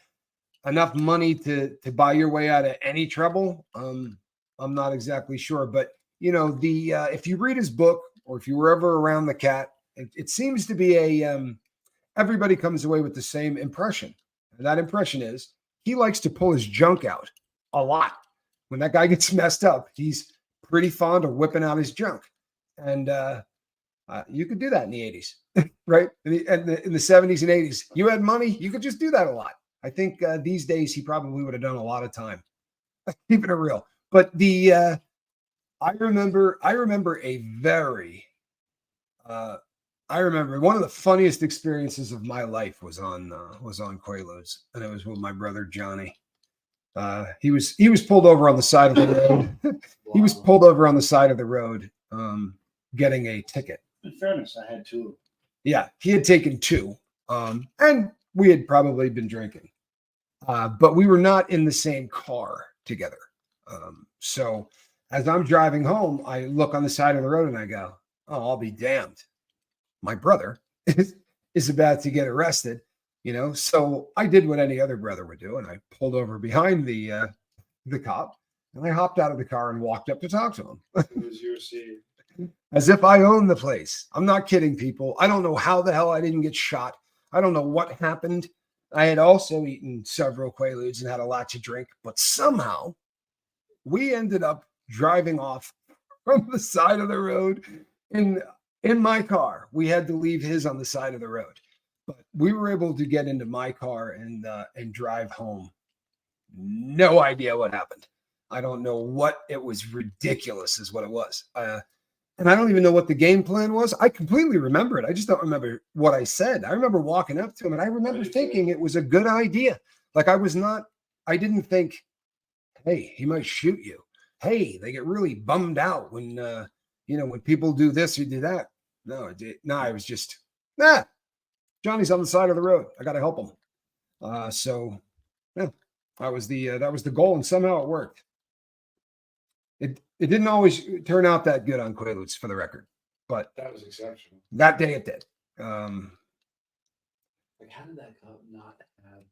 S2: enough money to buy your way out of any trouble, I'm not exactly sure, but you know, if you read his book or if you were ever around the cat, it seems to be everybody comes away with the same impression. And that impression is he likes to pull his junk out a lot. When that guy gets messed up, he's pretty fond of whipping out his junk. And you could do that in the 80s, right? In the 70s and 80s. You had money, you could just do that a lot. I think these days he probably would have done a lot of time. Keeping it real. But I remember one of the funniest experiences of my life was on Quaaludes, and it was with my brother Johnny. He was pulled over on the side of the road. He was pulled over on the side of the road, getting a ticket.
S1: In fairness, I had two.
S2: Yeah, he had taken two, and we had probably been drinking, but we were not in the same car together. So as I'm driving home, I look on the side of the road and I go, "Oh, I'll be damned! My brother is about to get arrested." You know, so I did what any other brother would do, and I pulled over behind the cop, and I hopped out of the car and walked up to talk to him.
S1: It was your seat.
S2: As if I owned the place. I'm not kidding, people. I don't know how the hell I didn't get shot. I don't know what happened. I had also eaten several Quaaludes and had a lot to drink, but somehow we ended up driving off from the side of the road in my car. We had to leave his on the side of the road, but we were able to get into my car and drive home. No idea what happened. I don't know what it was. Ridiculous is what it was. And I don't even know what the game plan was. I completely remember it. I just don't remember what I said. I remember walking up to him and I remember thinking it was a good idea. Like I didn't think, hey, he might shoot you. Hey, they get really bummed out when, when people do this or do that. No, I was just, Johnny's on the side of the road. I got to help him. So yeah, that was the goal, and somehow it worked. It didn't always turn out that good on Quaaludes, for the record, but
S1: That was exceptional.
S2: that day it did.
S1: Like, how did that cup not have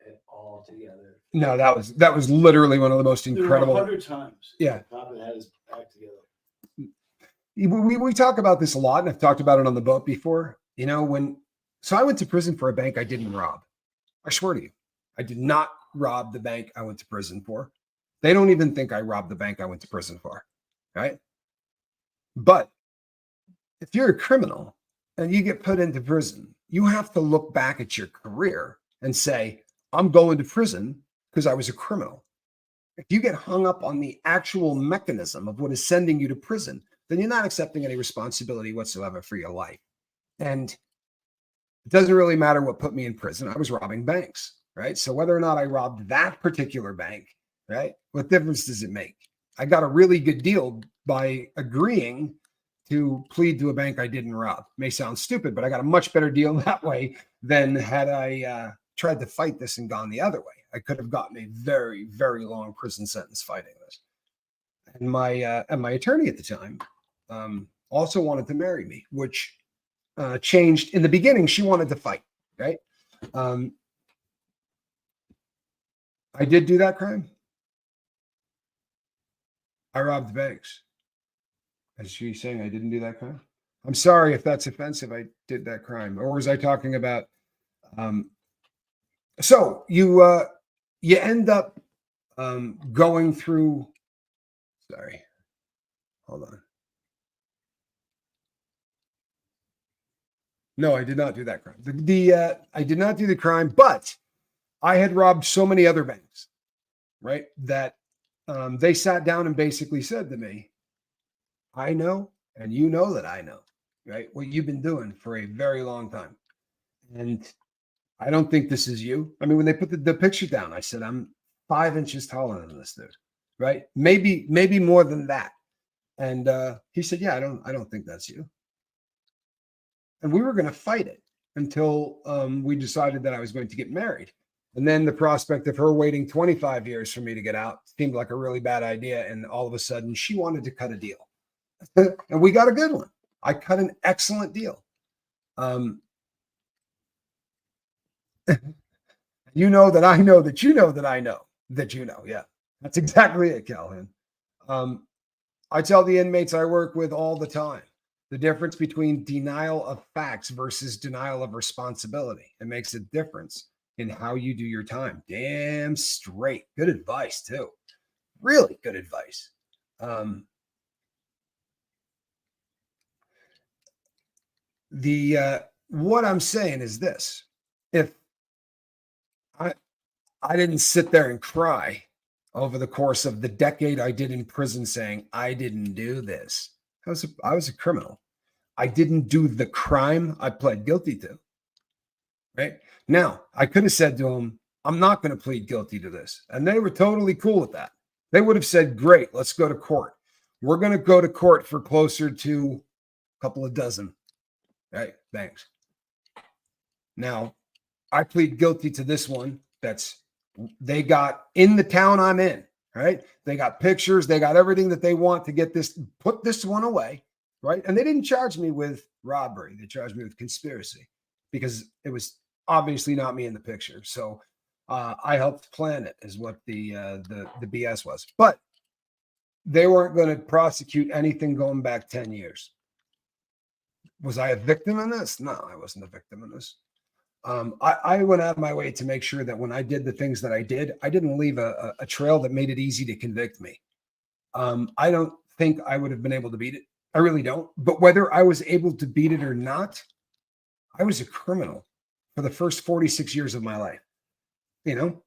S1: it all together?
S2: No, that was literally one of the most incredible.
S1: 100 times.
S2: Yeah.
S1: Pop had his act together.
S2: We talk about this a lot, and I've talked about it on the boat before. You know, so I went to prison for a bank I didn't rob. I swear to you, I did not rob the bank I went to prison for. They don't even think I robbed the bank I went to prison for, right? But if you're a criminal and you get put into prison, you have to look back at your career and say, I'm going to prison because I was a criminal. If you get hung up on the actual mechanism of what is sending you to prison, then you're not accepting any responsibility whatsoever for your life. And it doesn't really matter what put me in prison. I was robbing banks, right? So whether or not I robbed that particular bank, right? What difference does it make? I got a really good deal by agreeing to plead to a bank I didn't rob. May sound stupid, but I got a much better deal that way than had I tried to fight this and gone the other way. I could have gotten a very, very long prison sentence fighting this. And my attorney at the time also wanted to marry me, which changed. In the beginning, she wanted to fight, right? I did do that crime. I robbed banks. Is she saying I didn't do that crime? I'm sorry if that's offensive. I did that crime. Or was I talking about? So you end up going through. Sorry, hold on. No, I did not do that crime. I did not do the crime, but I had robbed so many other banks, right? That they sat down and basically said to me, I know, and you know that I know, right? What you've been doing for a very long time. And I don't think this is you. I mean, when they put the picture down, I said, I'm 5 inches taller than this dude, right? Maybe more than that. And he said, yeah, I don't think that's you. And we were going to fight it until we decided that I was going to get married. And then the prospect of her waiting 25 years for me to get out seemed like a really bad idea. And all of a sudden she wanted to cut a deal. And we got a good one. I cut an excellent deal. You know that I know that you know that I know that you know. Yeah, that's exactly it, Calhoun. I tell the inmates I work with all the time the difference between denial of facts versus denial of responsibility. It makes a difference in how you do your time. Damn straight. Good advice, too. Really good advice. What I'm saying is this. If I didn't sit there and cry over the course of the decade I did in prison saying, I didn't do this. I was a criminal. I didn't do the crime I pled guilty to. Right? Now, I could have said to them, I'm not going to plead guilty to this. And they were totally cool with that. They would have said, great, let's go to court. We're going to go to court for closer to a couple of dozen. Right? Thanks. Now, I plead guilty to this one they got in the town I'm in, right? They got pictures, they got everything that they want to get put this one away, right? And they didn't charge me with robbery. They charged me with conspiracy because it was obviously not me in the picture. So I helped plan it is what the BS was. But they weren't going to prosecute anything going back 10 years. Was I a victim in this? No, I wasn't a victim in this. I went out of my way to make sure that when I did the things that I didn't leave a trail that made it easy to convict me. I don't think I would have been able to beat it. I really don't. But whether I was able to beat it or not, I was a criminal for the first 46 years of my life. You know,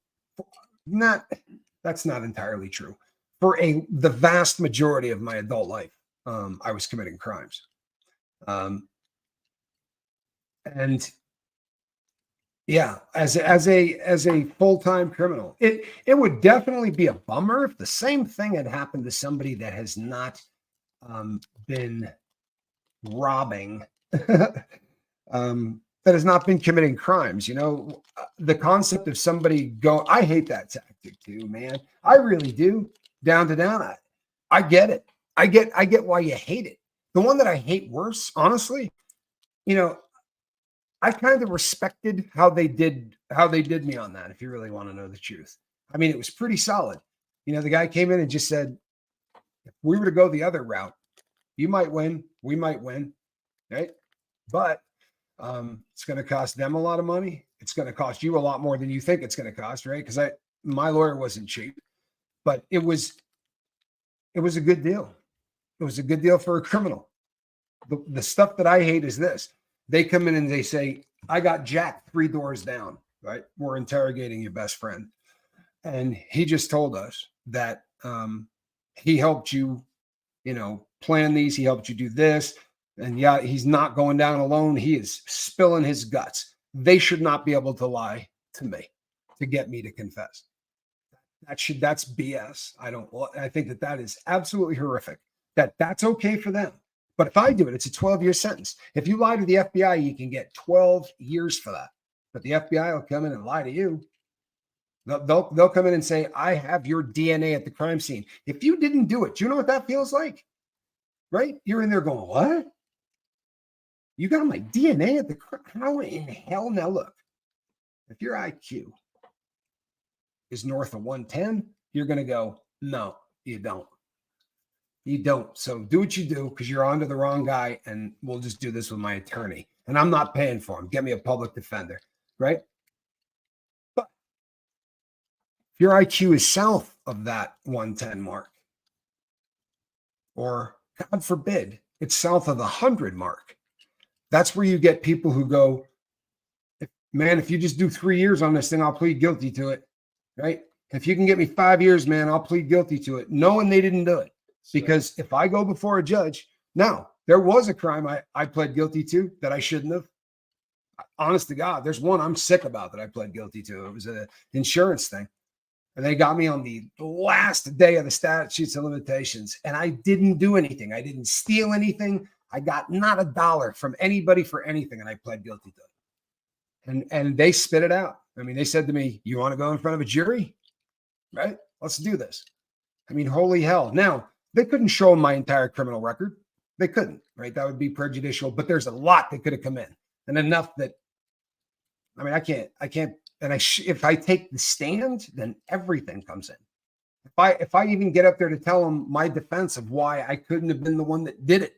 S2: that's not entirely true. For the vast majority of my adult life, I was committing crimes. And yeah, as a full-time criminal, it would definitely be a bummer if the same thing had happened to somebody that has not been robbing that has not been committing crimes. The concept of somebody I hate that tactic too, man. I really do. Down to down. I get it. I get why you hate it. The one that I hate worse, honestly, I kind of respected how they did me on that, if you really want to know the truth. I mean, it was pretty solid. The guy came in and just said, if we were to go the other route, you might win, we might win, right? But it's going to cost them a lot of money. It's going to cost you a lot more than you think it's going to cost, right? Because my lawyer wasn't cheap, but it was a good deal. It was a good deal for a criminal. The stuff that I hate is this. They come in and they say, I got jacked 3 doors down, right? We're interrogating your best friend. And he just told us that he helped you, plan these. He helped you do this. And yeah, he's not going down alone. He is spilling his guts. They should not be able to lie to me to get me to confess. That's BS. I think that is absolutely horrific. That's okay for them. But if I do it, it's a 12-year sentence. If you lie to the FBI, you can get 12 years for that. But the FBI will come in and lie to you. They'll come in and say, I have your DNA at the crime scene. If you didn't do it, do you know what that feels like? Right? You're in there going, what? You got my DNA at the crime? How in hell? Now look, if your IQ is north of 110, you're going to go, no, you don't. You don't. So do what you do because you're onto the wrong guy, and we'll just do this with my attorney. And I'm not paying for him. Get me a public defender, right? But if your IQ is south of that 110 mark, or God forbid, it's south of the 100 mark, that's where you get people who go, man, if you just do 3 years on this thing, I'll plead guilty to it, right? If you can get me 5 years, man, I'll plead guilty to it, knowing they didn't do it. Because if I go before a judge, now there was a crime I pled guilty to that I shouldn't have. Honest to God, there's one I'm sick about that I pled guilty to. It was an insurance thing. And they got me on the last day of the statutes of limitations. And I didn't do anything. I didn't steal anything. I got not a dollar from anybody for anything. And I pled guilty to it. And they spit it out. I mean, they said to me, you want to go in front of a jury? Right? Let's do this. I mean, holy hell. Now, they couldn't show my entire criminal record. They couldn't, right? That would be prejudicial, but there's a lot that could have come in, and enough that, I mean, I can't, and if I take the stand, then everything comes in. If I even get up there to tell them my defense of why I couldn't have been the one that did it,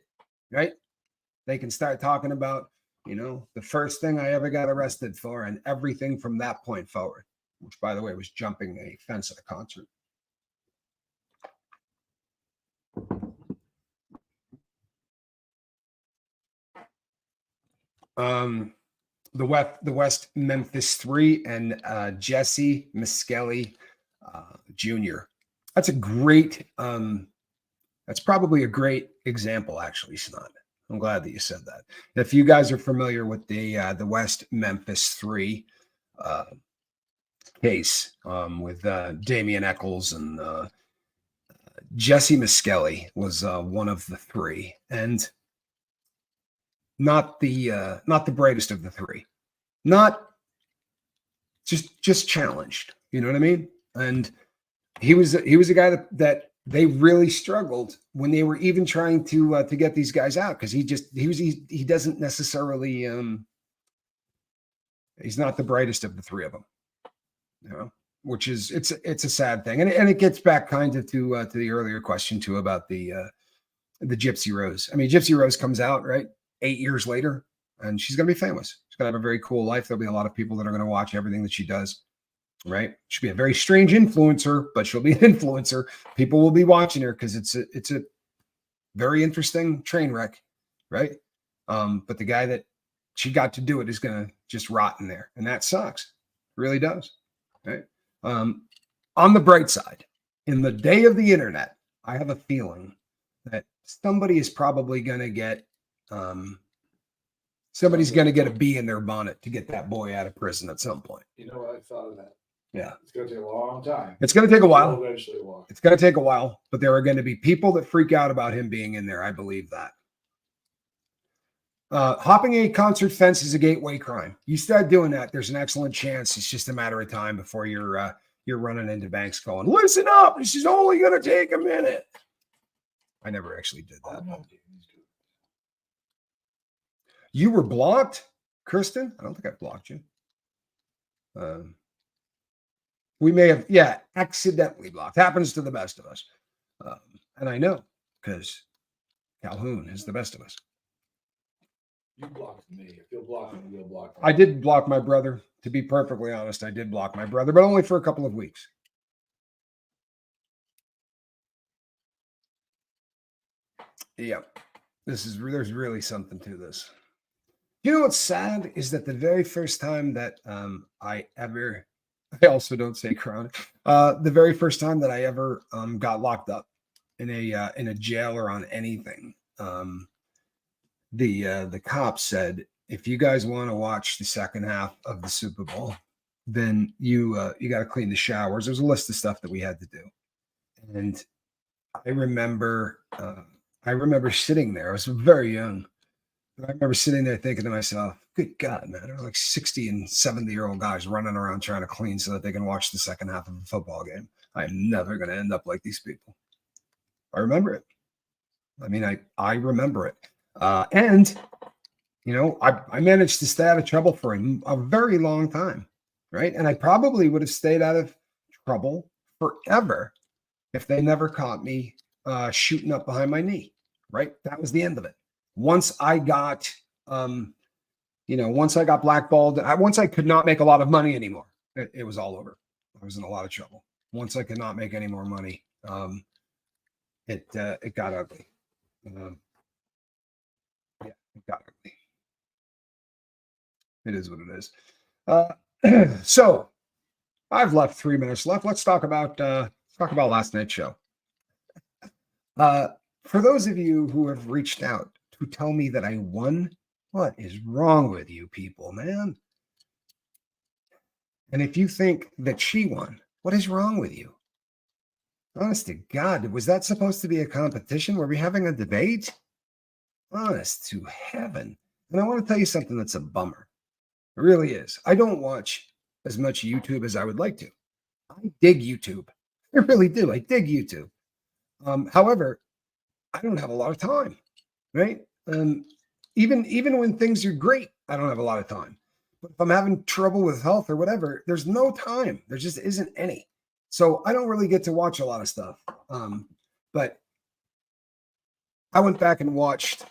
S2: right? They can start talking about, the first thing I ever got arrested for and everything from that point forward, which, by the way, was jumping a fence at a concert. The West Memphis 3 and Jesse Miskelly Jr. That's a great. That's probably a great example, actually, Snod. I'm glad that you said that. If you guys are familiar with the West Memphis 3 case with Damian Eccles and Jesse Miskelly was one of the 3, and not the brightest of the 3, not just challenged. You know what I mean? And he was a guy that they really struggled when they were even trying to get these guys out, because he doesn't necessarily he's not the brightest of the 3 of them, which is it's a sad thing, and it gets back kind of to the earlier question too about the Gypsy Rose. I mean, Gypsy Rose comes out, right, 8 years later, and she's going to be famous. She's going to have a very cool life. There'll be a lot of people that are going to watch everything that she does, right? She'll be a very strange influencer, but she'll be an influencer. People will be watching her because it's a very interesting train wreck, right? But the guy that she got to do it is going to just rot in there, and that sucks. It really does, right? On the bright side, in the day of the internet, I have a feeling that somebody is probably going to get somebody's going to get a bee in their bonnet to get that boy out of prison at some point.
S1: You know what? I thought of that.
S2: Yeah.
S1: It's going to take a long time.
S2: It's going to take a while.
S1: It'll eventually walk.
S2: It's going to take a while, but there are going to be people that freak out about him being in there. I believe that. Hopping a concert fence is a gateway crime. You start doing that, there's an excellent chance it's just a matter of time before you're running into banks going, listen up, this is only going to take a minute. I never actually did that. You were blocked, Kristen? I don't think I blocked you. We may have, accidentally blocked. Happens to the best of us. And I know because Calhoun is the best of us.
S1: You blocked me. If you'll block me, you'll block me.
S2: I did block my brother. To be perfectly honest, I did block my brother, but only for a couple of weeks. Yeah, there's really something to this. You know what's sad is that the very first time that I also don't say chronic, the very first time that I ever got locked up in a jail or on anything, the cops said, if you guys want to watch the second half of the Super Bowl, then you got to clean the showers. There's a list of stuff that we had to do, and I remember sitting there. I was very young. I remember sitting there thinking to myself, good God, man, there are like 60 and 70-year-old guys running around trying to clean so that they can watch the second half of a football game. I'm never going to end up like these people. I remember it. I mean, I remember it. And, you know, I managed to stay out of trouble for a very long time, right? And I probably would have stayed out of trouble forever if they never caught me shooting up behind my knee, right? That was the end of it. Once I got, once I got blackballed, once I could not make a lot of money anymore, it was all over. I was in a lot of trouble. Once I could not make any more money, it got ugly. It got ugly. It is what it is. So I've left 3 minutes left. Let's talk about last night's show. For those of you who have reached out to tell me that I won, what is wrong with you people, man? And if you think that she won, what is wrong with you? Honest to God, was that supposed to be a competition? Were we having a debate? Honest to heaven. And I want to tell you something that's a bummer. It really is. I don't watch as much YouTube as I would like to. I dig YouTube. I really do. I dig YouTube. However, I don't have a lot of time, right? Even when things are great, I don't have a lot of time. But if I'm having trouble with health or whatever, there's no time. There just isn't any. So I don't really get to watch a lot of stuff. But I went back and watched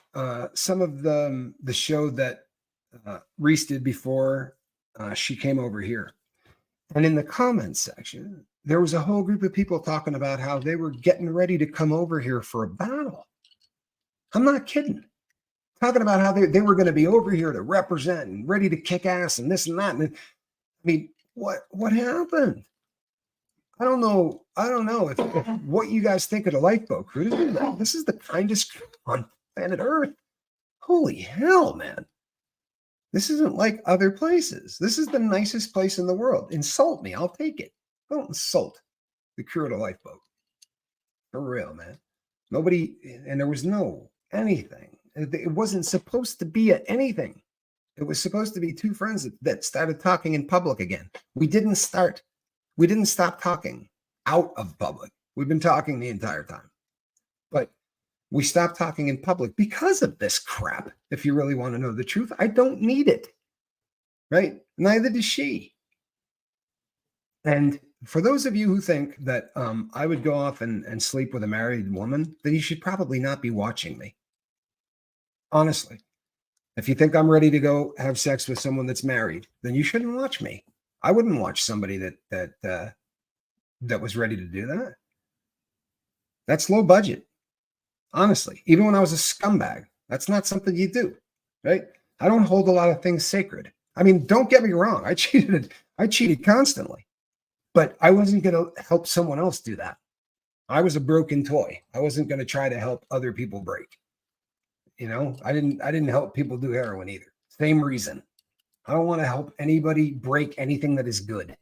S2: some of the show that Reese did before she came over here. And in the comments section, there was a whole group of people talking about how they were getting ready to come over here for a battle. I'm not kidding. Talking about how they were going to be over here to represent and ready to kick ass and this and that. And I mean, what happened? I don't know if what you guys think of the lifeboat crew. This is the kindest crew on planet Earth. Holy hell, man. This isn't like other places. This is the nicest place in the world. Insult me. I'll take it. Don't insult the crew of the lifeboat. For real, man. Nobody, and there was no anything. It wasn't supposed to be anything. It was supposed to be two friends that started talking in public again. We didn't stop talking out of public. We've been talking the entire time. But we stopped talking in public because of this crap. If you really want to know the truth, I don't need it. Right? Neither does she. And for those of you who think that I would go off and sleep with a married woman, then you should probably not be watching me. Honestly. If you think I'm ready to go have sex with someone that's married, then you shouldn't watch me. I wouldn't watch somebody that was ready to do that. That's low budget. Honestly, even when I was a scumbag, that's not something you do, right? I don't hold a lot of things sacred. I mean, don't get me wrong. I cheated constantly, but I wasn't going to help someone else do that. I was a broken toy. I wasn't going to try to help other people break. You know, I didn't help people do heroin either. Same reason. I don't want to help anybody break anything that is good,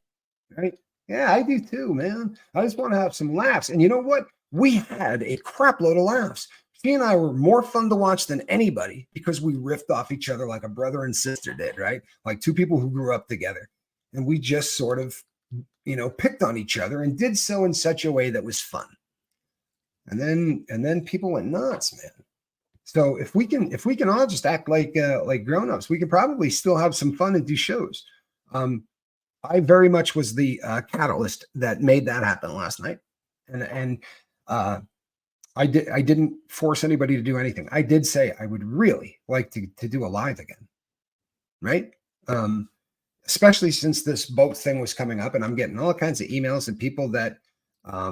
S2: right? Yeah, I do too, man. I just want to have some laughs. And you know what? We had a crap load of laughs. She and I were more fun to watch than anybody because we riffed off each other like a brother and sister did, right? Like two people who grew up together. And we just sort of, picked on each other and did so in such a way that was fun. And then people went nuts, man. So if we can all just act like grown-ups, we could probably still have some fun and do shows. I very much was the catalyst that made that happen last night. And I didn't force anybody to do anything. I did say I would really like to do a live again. Right? Especially since this boat thing was coming up and I'm getting all kinds of emails and people that I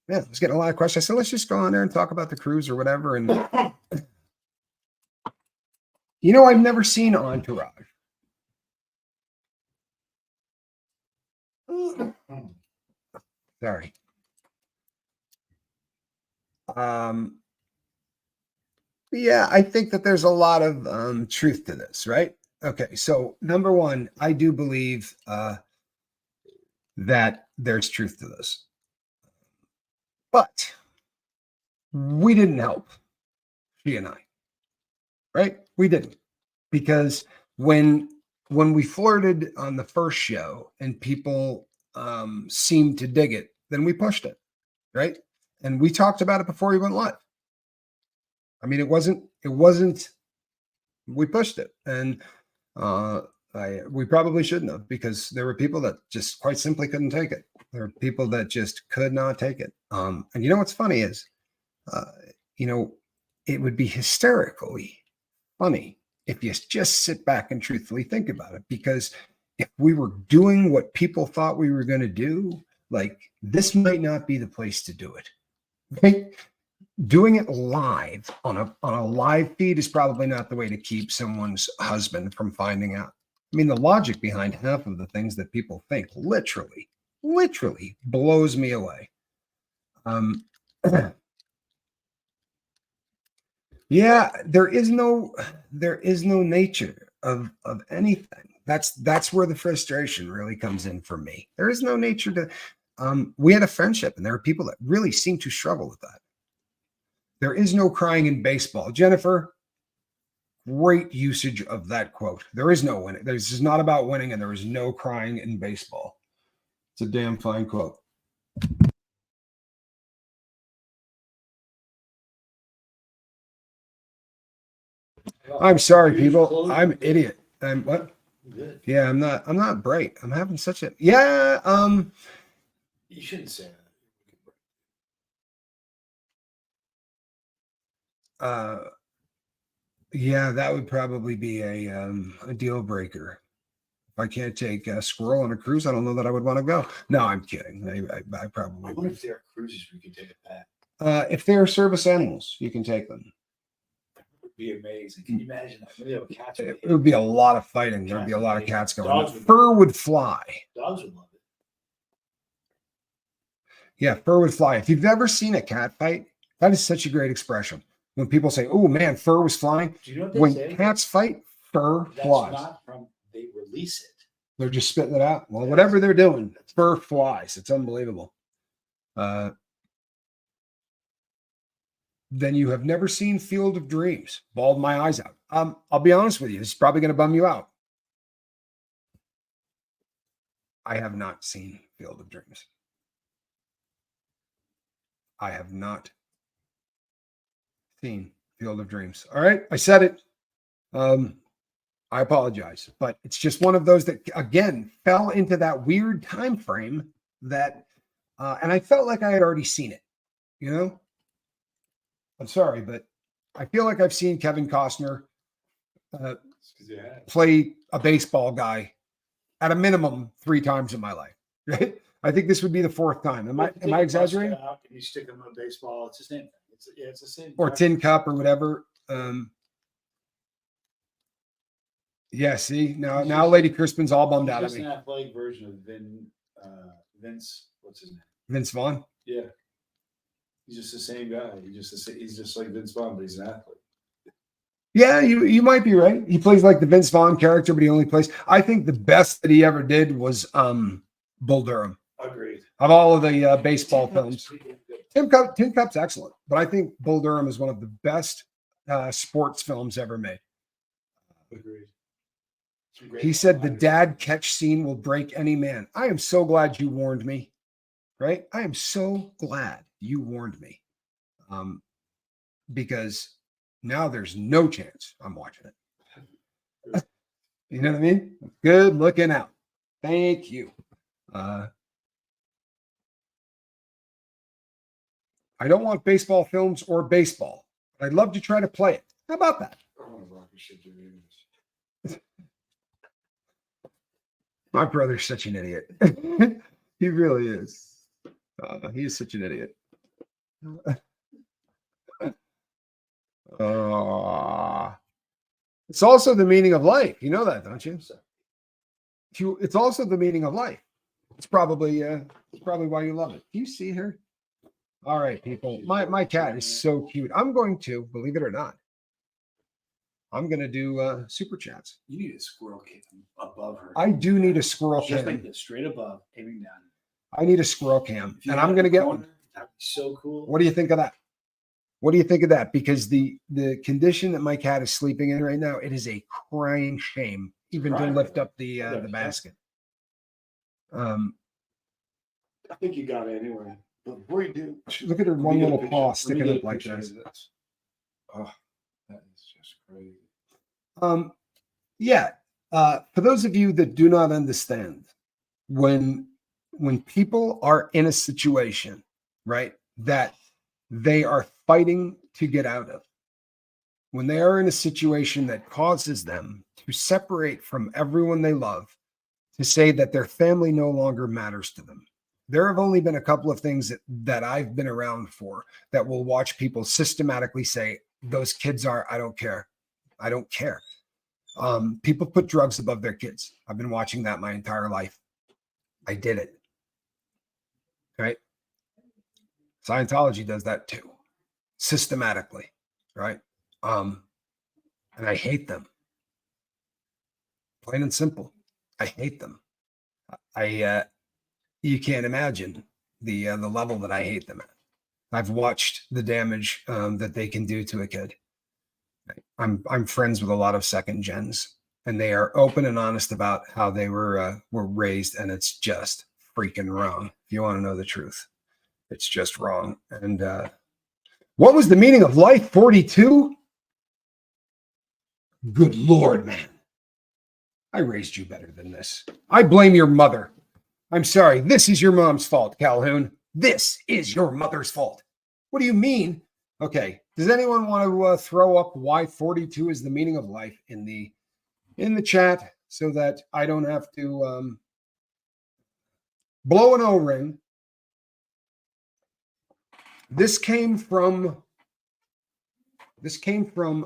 S2: was getting a lot of questions. I said, let's just go on there and talk about the cruise or whatever. And I've never seen Entourage. Sorry. Yeah, I think that there's a lot of truth to this, right? Okay, so number one, I do believe that there's truth to this. But we didn't help, she and I, right? We didn't. Because when we flirted on the first show and people seemed to dig it, then we pushed it, right? And we talked about it before we went live. I mean, it wasn't, we pushed it. And we probably shouldn't have, because there were people that just quite simply couldn't take it. There were people that just could not take it. And what's funny is, it would be hysterically funny if you just sit back and truthfully think about it, because if we were doing what people thought we were going to do, like, this might not be the place to do it. Right? Doing it live on a live feed is probably not the way to keep someone's husband from finding out. I mean, the logic behind half of the things that people think literally blows me away. Yeah, there is no nature of anything. That's where the frustration really comes in for me. There is no nature to. We had a friendship, and there are people that really seem to struggle with that. There is no crying in baseball. Jennifer, great usage of that quote. There is no winning. This is not about winning, and there is no crying in baseball. It's a damn fine quote. I'm sorry, people. I'm an idiot. I'm what?
S1: Good.
S2: Yeah, I'm not bright. I'm having such a
S1: You shouldn't say that.
S2: Yeah, that would probably be a deal breaker. If I can't take a squirrel on a cruise, I don't know that I would want to go. No, I'm kidding. I probably.
S1: I wonder if there are cruises we could take it back.
S2: If they're service animals, you can take them.
S1: That would be amazing. Can you imagine that? Maybe have a cat.
S2: It would be a lot of fighting. There'd be a lot of cats going. Fur would fly.
S1: Dogs would love it.
S2: Yeah, fur would fly. If you've ever seen a cat fight, that is such a great expression. When people say, "Oh man, fur was flying,"
S1: do you know what they
S2: when
S1: say?
S2: Cats fight, fur flies.
S1: Not from they release it.
S2: They're just spitting it out. Well, whatever they're doing, fur flies. It's unbelievable. Then you have never seen Field of Dreams. Bawled my eyes out. I'll be honest with you. This is probably going to bum you out. I have not seen Field of Dreams. I have not seen Field of Dreams. All right, I said it. I apologize, but it's just one of those that again fell into that weird time frame that, and I felt like I had already seen it. I'm sorry, but I feel like I've seen Kevin Costner play a baseball guy at a minimum 3 times in my life. Right? I think this would be the 4th time. Am I exaggerating?
S1: You stick him in a baseball. It's the same thing. It's the same.
S2: Or tin cup or whatever. Yeah. See now, Lady Crispin's all bummed out at me.
S1: Just an athletic version of Vince. What's his name?
S2: Vince Vaughn.
S1: Yeah. He's just the same guy. He's just like Vince Vaughn, but he's an athlete.
S2: Yeah, you might be right. He plays like the Vince Vaughn character, but he only plays. I think the best that he ever did was Bull Durham.
S1: Agreed.
S2: of all of the baseball films. Tin Cup's excellent, but I think Bull Durham is one of the best sports films ever made.
S1: Agreed.
S2: He said the dad catch scene will break any man. I am so glad you warned me, right? I am so glad you warned me, because now there's no chance I'm watching it. You know what I mean? Good looking out. Thank you. I don't want baseball films or baseball. I'd love to try to play it. How about that? My brother's such an idiot. He really is. He is such an idiot. It's also the meaning of life. You know that, don't you? It's also the meaning of life. It's probably why you love it. Do you see her? All right, people. My cat is so cute. I'm going to, believe it or not, I'm going to do super chats.
S1: You need a squirrel cam above her.
S2: I do need a squirrel
S1: Just
S2: cam.
S1: like this, straight above, aiming down.
S2: I need a squirrel cam, and I'm going to get one.
S1: That'd be so cool.
S2: What do you think of that? What do you think of that? Because the condition that my cat is sleeping in right now, it is a crying shame, even to lift up the basket.
S1: I think you got it anyway. But before you do,
S2: look at her one little paw sticking up like this.
S1: Oh, that is just crazy.
S2: Yeah. For those of you that do not understand, when people are in a situation, right, that they are fighting to get out of, when they are in a situation that causes them to separate from everyone they love, to say that their family no longer matters to them. There have only been a couple of things that I've been around for that will watch people systematically say, those kids are, I don't care. I don't care. People put drugs above their kids. I've been watching that my entire life. I did it. Right? Scientology does that too. Systematically. Right? And I hate them. Plain and simple. I hate them. You can't imagine the level that I hate them at. I've watched the damage that they can do to a kid. I'm friends with a lot of second gens, and they are open and honest about how they were raised, and it's just freaking wrong. If you want to know the truth, it's just wrong. And what was the meaning of life? 42? Good Lord, man. I raised you better than this. I blame your mother. I'm sorry. This is your mom's fault, Calhoun. This is your mother's fault. What do you mean? Okay. Does anyone want to throw up why 42 is the meaning of life in the chat so that I don't have to blow an O-ring? This came from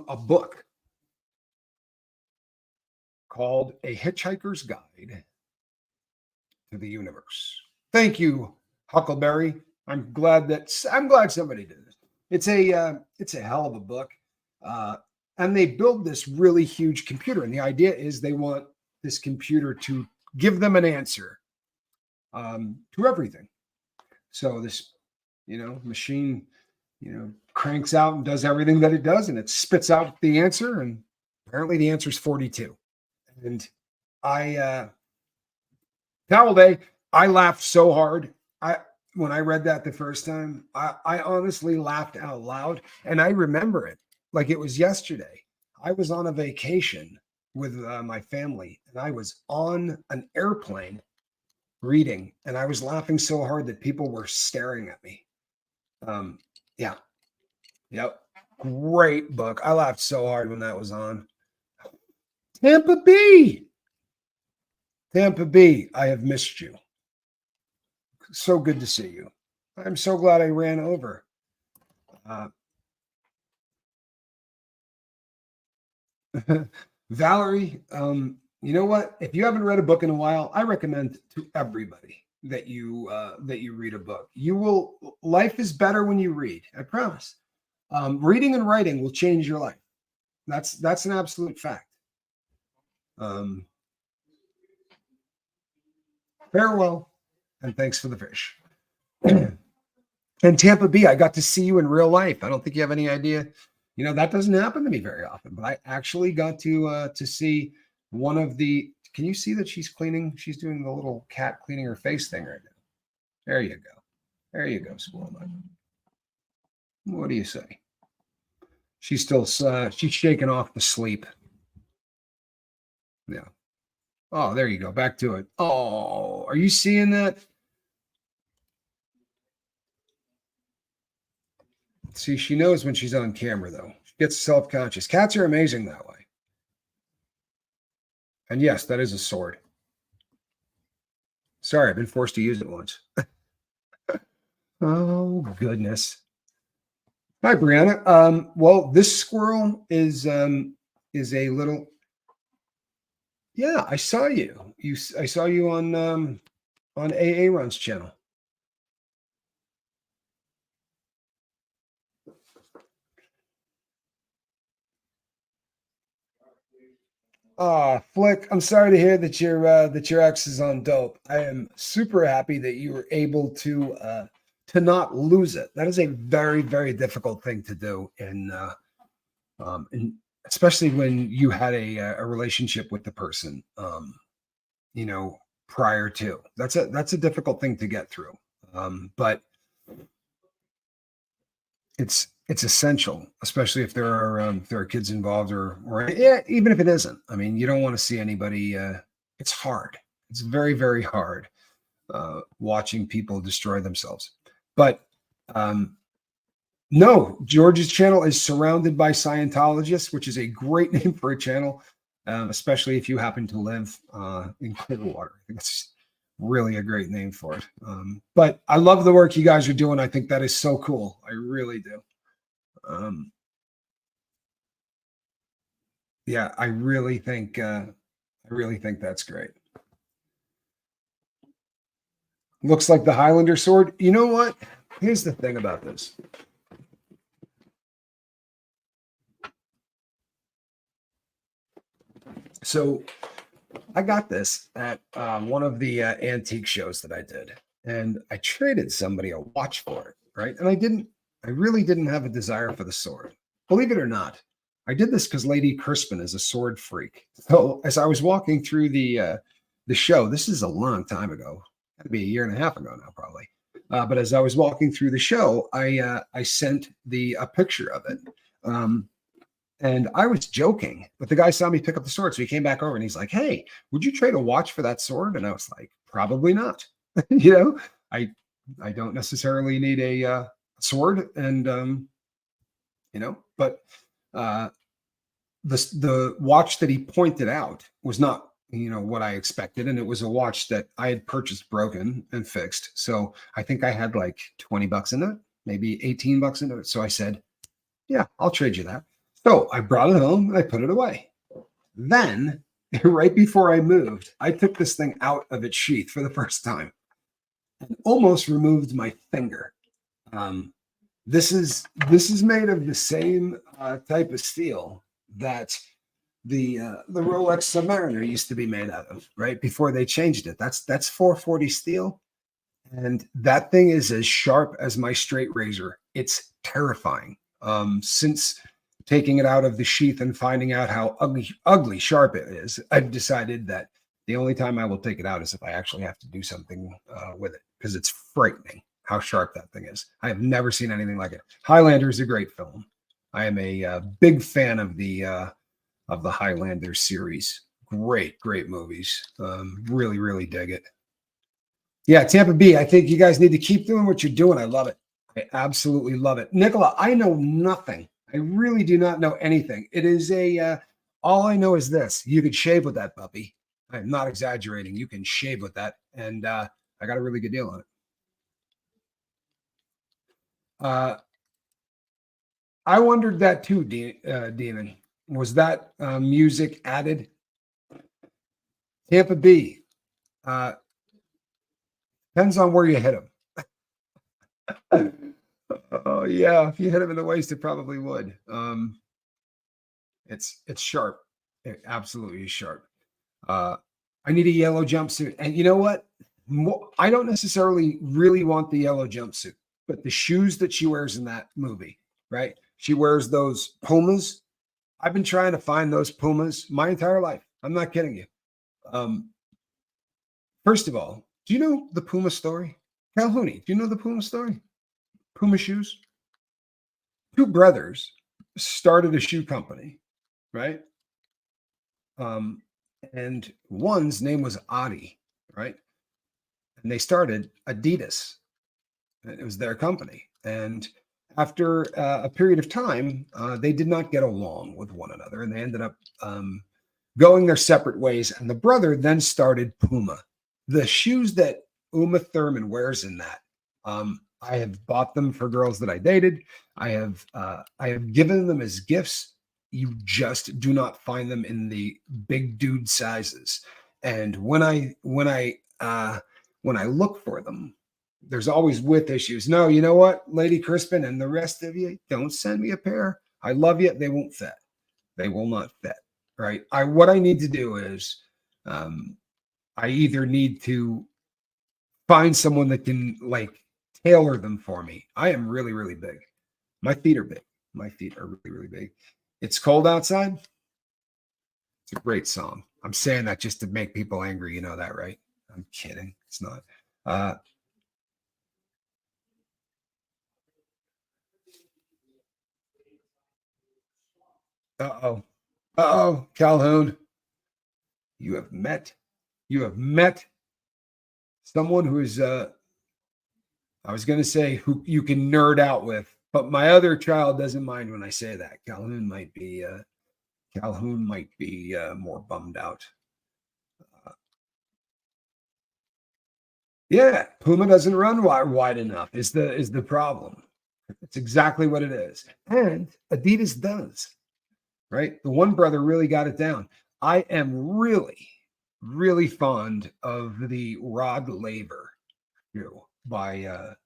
S2: a book called A Hitchhiker's Guide to the Universe. Thank you, Huckleberry. I'm glad somebody did it. It's a hell of a book. And they build this really huge computer. And the idea is they want this computer to give them an answer to everything. So this, machine, cranks out and does everything that it does, and it spits out the answer. And apparently the answer is 42. And Towel Day, I laughed so hard. When I read that the first time, I honestly laughed out loud, and I remember it like it was yesterday. I was on a vacation with my family, and I was on an airplane reading, and I was laughing so hard that people were staring at me. Yeah. Yep. Great book. I laughed so hard when that was on. Tampa B, I have missed you. So good to see you. I'm so glad I ran over. Valerie, you know what? If you haven't read a book in a while, I recommend to everybody that you read a book. Life is better when you read. I promise. Reading and writing will change your life. That's an absolute fact. Farewell, and thanks for the fish. And Tampa B, I got to see you in real life. I don't think you have any idea. You know, that doesn't happen to me very often, but I actually got to see one of the, can you see that she's cleaning? She's doing the little cat cleaning her face thing right now. There you go. There you go, Squirrel Nut. What do you say? She's still, she's shaking off the sleep. Yeah. Oh, there you go. Back to it. Oh, are you seeing that? See, she knows when she's on camera, though. She gets self-conscious. Cats are amazing that way. And yes, that is a sword. Sorry, I've been forced to use it once. Oh, goodness. Hi, Brianna. Well, this squirrel is a little. Yeah, I saw you. I saw you on AA Run's channel. Flick, I'm sorry to hear that your ex is on dope. I am super happy that you were able to not lose it. That is a very, very difficult thing to do, and especially when you had a relationship with the person, you know, prior to. That's a difficult thing to get through. But it's essential, especially if there are kids involved or yeah, even if it isn't. I mean, you don't want to see anybody. It's hard. It's very, very hard watching people destroy themselves. But no, George's channel is surrounded by Scientologists, which is a great name for a channel, especially if you happen to live in Clearwater. I think it's really a great name for it. But I love the work you guys are doing. I think that is so cool. I really do. Yeah, I really think that's great. Looks like the Highlander sword. You know what? Here's the thing about this. So I got this at one of the antique shows that I did, and I traded somebody a watch for it, right? And I really didn't have a desire for the sword. Believe it or not, I did this because Lady Crispin is a sword freak. So as I was walking through the show, this is a long time ago, had to be a year and a half ago now, probably. But as I was walking through the show, I sent a picture of it. And I was joking, but the guy saw me pick up the sword. So he came back over and he's like, "Hey, would you trade a watch for that sword?" And I was like, "Probably not." You know, I don't necessarily need a sword, and you know, but the watch that he pointed out was not, you know, what I expected, and it was a watch that I had purchased broken and fixed. So I think I had like $20 in it, maybe $18 into it. So I said, "Yeah, I'll trade you that." So I brought it home and I put it away. Then, right before I moved, I took this thing out of its sheath for the first time and almost removed my finger. This is made of the same type of steel that the Rolex Submariner used to be made out of, right? Before they changed it. That's 440 steel. And that thing is as sharp as my straight razor. It's terrifying. Since taking it out of the sheath and finding out how ugly sharp it is, I've decided that the only time I will take it out is if I actually have to do something with it, because it's frightening how sharp that thing is. I have never seen anything like it. Highlander is a great film. I am a big fan of the Highlander series. Great movies. Really, really dig it. Yeah, Tampa B, I think you guys need to keep doing what you're doing. I love it. I absolutely love it. Nicola, I know nothing. I really do not know anything. It is all I know is this. You could shave with that puppy. I'm not exaggerating. You can shave with that. And I got a really good deal on it. I wondered that too, Demon. Was that music added? Tampa B. Depends on where you hit him. Oh yeah, if you hit him in the waist, it probably would. It's sharp. It absolutely is sharp. I need a yellow jumpsuit, and you know what? I don't necessarily really want the yellow jumpsuit, but the shoes that she wears in that movie, right? She wears those Pumas. I've been trying to find those Pumas my entire life. I'm not kidding you. Um, First of all, do you know the Puma story? Calhouni, do you know the Puma story? Puma shoes? Two brothers started a shoe company, right? Um, and one's name was Adi, right? And they started Adidas. It was their company. And after a period of time, they did not get along with one another, and they ended up going their separate ways. And the brother then started Puma. The shoes that Uma Thurman wears in that, I have bought them for girls that I dated. I have given them as gifts. You just do not find them in the big dude sizes. And when I look for them, there's always width issues. No, you know what, Lady Crispin and the rest of you, don't send me a pair. I love you. They won't fit. They will not fit. Right. What I need to do is I either need to find someone that can like tailor them for me. I am really, really big. My feet are big. My feet are really, really big. It's cold outside. It's a great song. I'm saying that just to make people angry. You know that, right? I'm kidding. It's not. Uh-oh. Uh-oh, Calhoun. You have met someone who is I was going to say who you can nerd out with, but my other child doesn't mind when I say that. Calhoun might be more bummed out. Yeah, Puma doesn't run wide enough is the problem. That's exactly what it is. And Adidas does, right? The one brother really got it down. I am really, really fond of the Rod Laver shoe by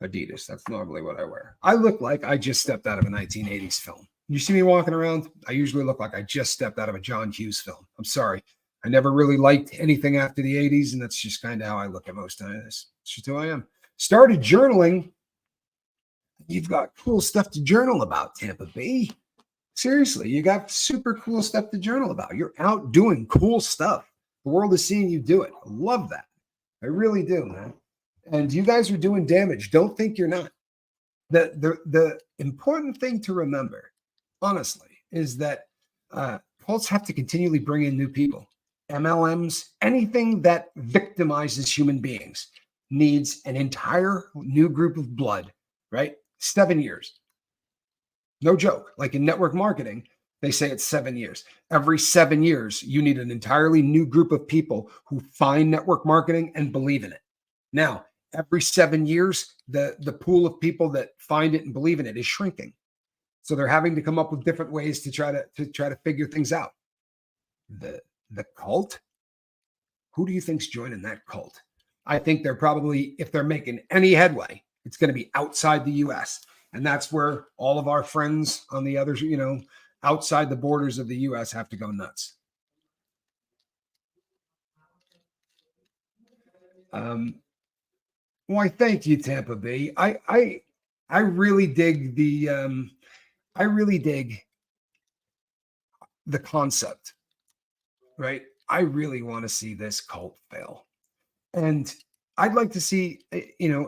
S2: Adidas. That's normally what I wear. I look like I just stepped out of a 1980s film. You see me walking around, I usually look like I just stepped out of a John Hughes film. I'm sorry. I never really liked anything after the 80s, and that's just kind of how I look at most times. It's just who I am. Started journaling. You've got cool stuff to journal about, Tampa Bay. Seriously, you got super cool stuff to journal about. You're out doing cool stuff. The world is seeing you do it. I love that. I really do, man. And you guys are doing damage. Don't think you're not. The important thing to remember, honestly, is that cults have to continually bring in new people. MLMs, anything that victimizes human beings needs an entire new group of blood, right? 7 years. No joke. Like in network marketing, they say it's 7 years. Every 7 years, you need an entirely new group of people who find network marketing and believe in it. Now, every 7 years, the pool of people that find it and believe in it is shrinking. So they're having to come up with different ways to try to figure things out. The cult? Who do you think's joining that cult? I think they're probably, if they're making any headway, it's going to be outside the US. And that's where all of our friends on the others, outside the borders of the US have to go nuts. Why, thank you, Tampa Bay. I really dig the concept, right? I really want to see this cult fail. And I'd like to see,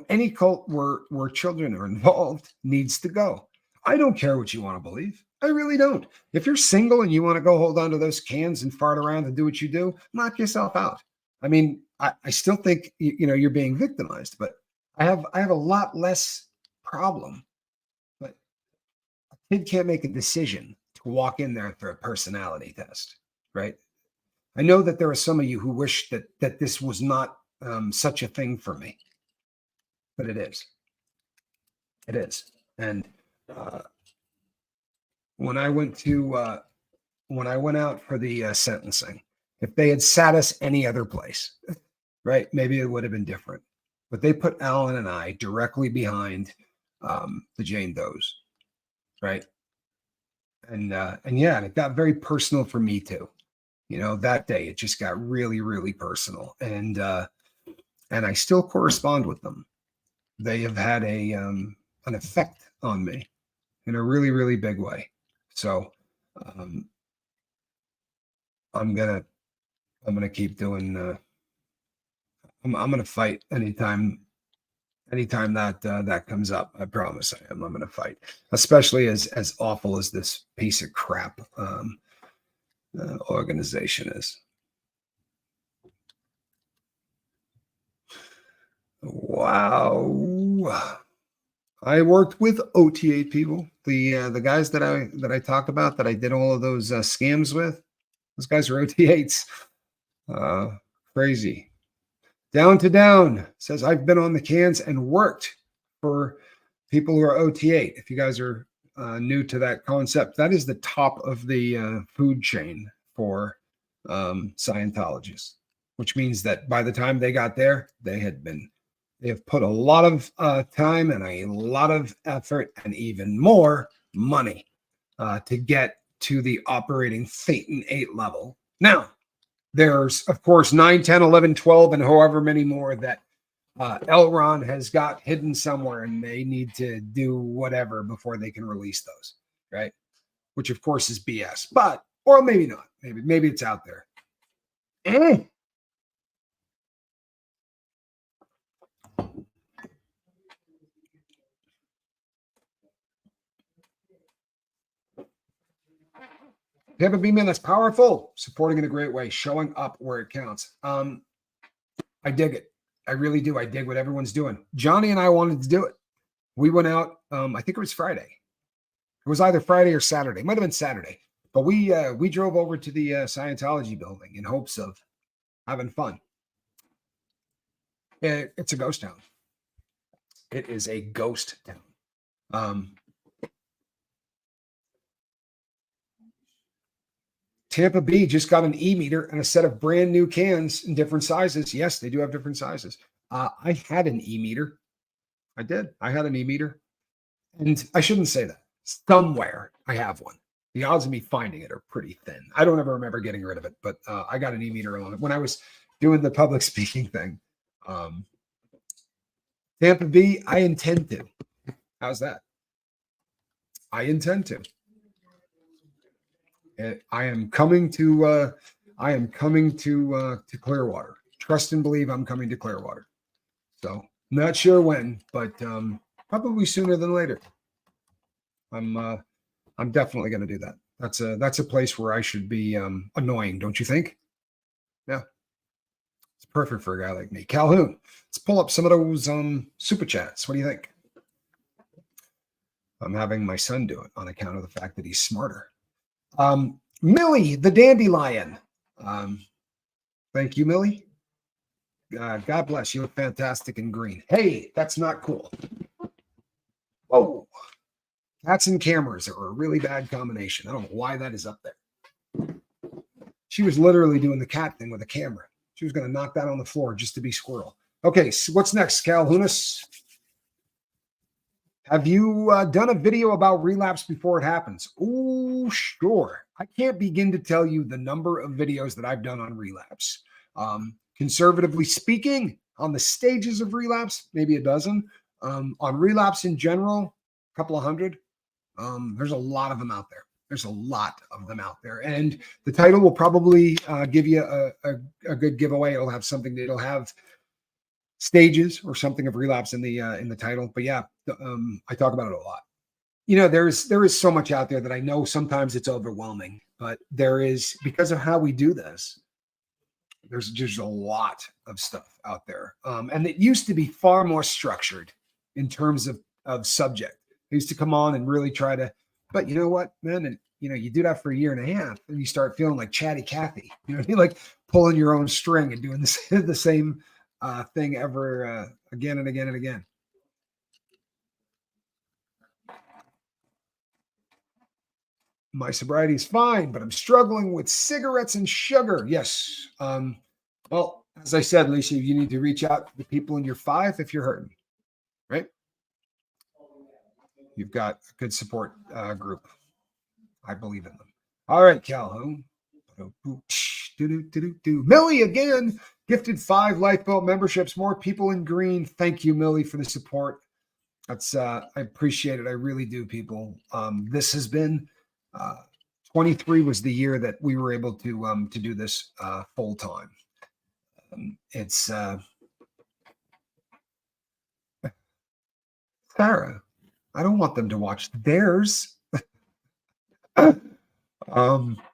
S2: any cult where children are involved needs to go. I don't care what you want to believe. I really don't. If you're single and you want to go hold on to those cans and fart around and do what you do, knock yourself out. I mean, I still think you're being victimized, but I have a lot less problem. But a kid can't make a decision to walk in there for a personality test, right? I know that there are some of you who wish that this was not such a thing for me, but it is. It is. And when I went out for the sentencing, if they had sat us any other place, right, maybe it would have been different. But they put Alan and I directly behind the Jane Does, right? And yeah, it got very personal for me too. That day it just got really, really personal. And and I still correspond with them. They have had an effect on me in a really, really big way. So I'm gonna keep doing. I'm gonna fight anytime that that comes up. I promise I am. I'm gonna fight, especially as awful as this piece of crap organization is. Wow. I worked with OTA people, the guys that I talked about, that I did all of those scams with. Those guys are OTA8s. Crazy. Down to Down says, I've been on the cans and worked for people who are OTA8. If you guys are new to that concept, that is the top of the food chain for Scientologists, which means that by the time they got there, they have put a lot of time and a lot of effort and even more money to get to the operating Phaeton 8 level. Now, there's, of course, 9, 10, 11, 12, and however many more that Elron has got hidden somewhere, and they need to do whatever before they can release those, right? Which, of course, is BS. But, or maybe not. Maybe it's out there. You have a B-man that's powerful, supporting in a great way, showing up where it counts. I dig it. I really do. I dig what everyone's doing. Johnny and I wanted to do it. We went out. I think it was Friday. It was either Friday or Saturday. It might have been Saturday. But we drove over to the Scientology building in hopes of having fun. It's a ghost town. It is a ghost town. Tampa B just got an e-meter and a set of brand new cans in different sizes. Yes, they do have different sizes. I had an e-meter. I did. I had an e-meter. And I shouldn't say that. Somewhere I have one. The odds of me finding it are pretty thin. I don't ever remember getting rid of it, but I got an e-meter on it when I was doing the public speaking thing. Tampa B, I intend to. How's that? I intend to. I am coming to Clearwater. Trust and believe I'm coming to Clearwater. So not sure when, but probably sooner than later. I'm definitely going to do that. That's a place where I should be annoying, don't you think? Yeah. It's perfect for a guy like me. Calhoun, let's pull up some of those super chats. What do you think? I'm having my son do it on account of the fact that he's smarter. Millie, the dandelion. Thank you, Millie. God bless. You look fantastic in green. Hey, that's not cool. Whoa. Cats and cameras are a really bad combination. I don't know why that is up there. She was literally doing the cat thing with a camera. She was going to knock that on the floor just to be squirrel. Okay, so what's next, Calhounis? Have you done a video about relapse before it happens? Oh, sure. I can't begin to tell you the number of videos that I've done on relapse. Conservatively speaking, on the stages of relapse, maybe a dozen. On relapse in general, a couple of hundred. There's a lot of them out there. There's a lot of them out there. And the title will probably give you a good giveaway. It'll have something. It'll have stages or something of relapse in the title. But yeah, I talk about it a lot. You know, there is so much out there that I know sometimes it's overwhelming, but there is, because of how we do this, there's just a lot of stuff out there. And it used to be far more structured in terms of subject. I used to come on and really try to, but you know what, man, and you know, you do that for a year and a half and you start feeling like Chatty Cathy, you know what I mean? Like pulling your own string and doing the same thing ever again and again and again. My sobriety is fine, but I'm struggling with cigarettes and sugar. Yes. Well, as I said, Lisa, you need to reach out to the people in your 5 if you're hurting, right? You've got a good support group. I believe in them. All right, Calhoun. Millie again gifted 5 lifeboat memberships. More people in green. Thank you, Millie, for the support. That's I appreciate it. I really do, people. This has been 23 was the year that we were able to do this full time. It's Sarah. I don't want them to watch theirs.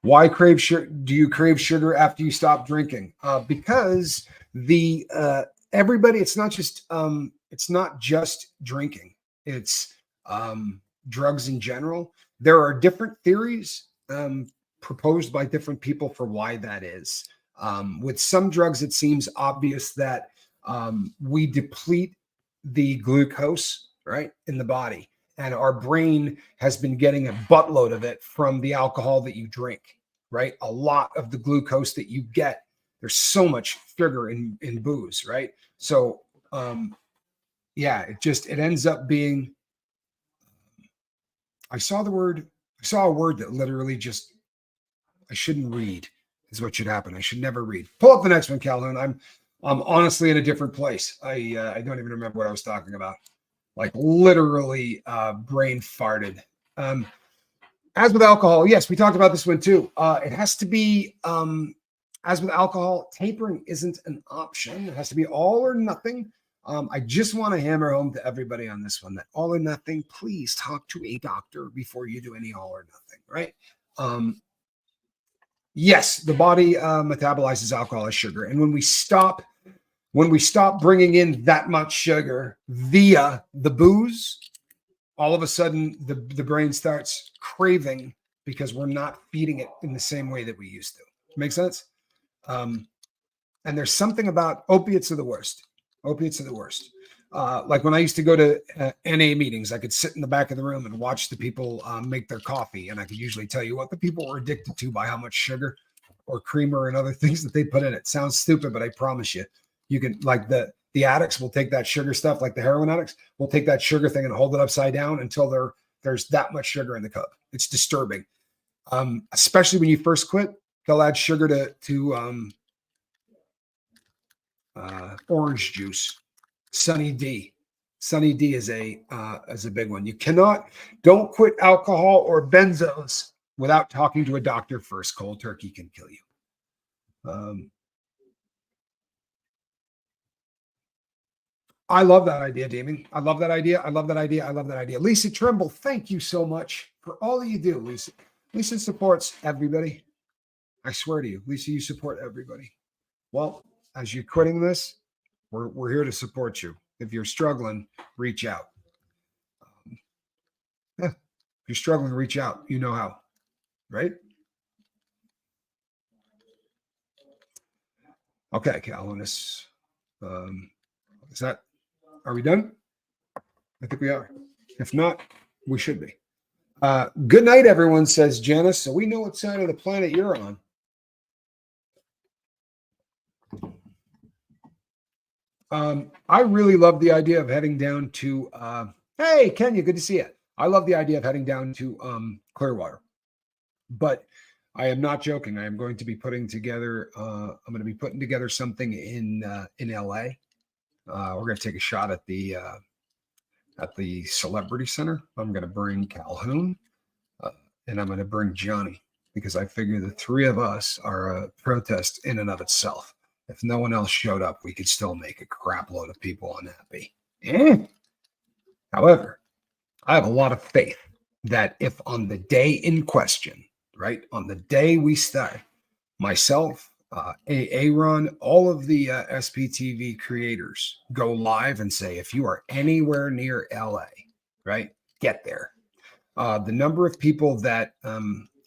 S2: Why crave sugar? Do you crave sugar after you stop drinking? Because the everybody, it's not just drinking. It's drugs in general. There are different theories proposed by different people for why that is. With some drugs, it seems obvious that we deplete the glucose, right, in the body. And our brain has been getting a buttload of it from the alcohol that you drink, right? A lot of the glucose that you get, there's so much sugar in booze, right? So, it ends up being, I saw a word that literally just, I shouldn't read is what should happen. I should never read. Pull up the next one, Calhoun. I'm honestly in a different place. I don't even remember what I was talking about. Like literally brain farted. As with alcohol, yes, we talked about this one too. It has to be, as with alcohol, tapering isn't an option. It has to be all or nothing. I just want to hammer home to everybody on this one that all or nothing, please talk to a doctor before you do any all or nothing, right? Yes, the body metabolizes alcohol as sugar. And when we stop bringing in that much sugar via the booze, all of a sudden the brain starts craving because we're not feeding it in the same way that we used to. Make sense? And there's something about opiates are the worst. Opiates are the worst. Like when I used to go to NA meetings, I could sit in the back of the room and watch the people make their coffee. And I could usually tell you what the people were addicted to by how much sugar or creamer and other things that they put in it. Sounds stupid, but I promise you, you can, like the addicts will take that sugar stuff, like the heroin addicts will take that sugar thing and hold it upside down until there's that much sugar in the cup. It's disturbing. Especially when you first quit, they'll add sugar to orange juice. Sunny D is a big one. You don't quit alcohol or benzos without talking to a doctor first. Cold turkey can kill you. I love that idea, Damien. I love that idea. Lisa Trimble, thank you so much for all that you do, Lisa. Lisa supports everybody. I swear to you, Lisa, you support everybody. Well, as you're quitting this, we're here to support you. If you're struggling, reach out. If you're struggling, reach out. You know how, right? Okay, Calvin, are we done? I think we are. If not, we should be. Good night, everyone, says Janice. So we know what side of the planet you're on. I really love the idea of heading down to, hey, Kenya, good to see you. I love the idea of heading down to Clearwater, but I am not joking. I am going to be putting together, something in LA. We're going to take a shot at the Celebrity Center. I'm going to bring Calhoun and I'm going to bring Johnny because I figure the three of us are a protest in and of itself. If no one else showed up, we could still make a crap load of people unhappy. However, I have a lot of faith that if on the day in question, right, on the day we start, myself, Aaron, all of the SPTV creators go live and say, if you are anywhere near LA, right, get there. The number of people that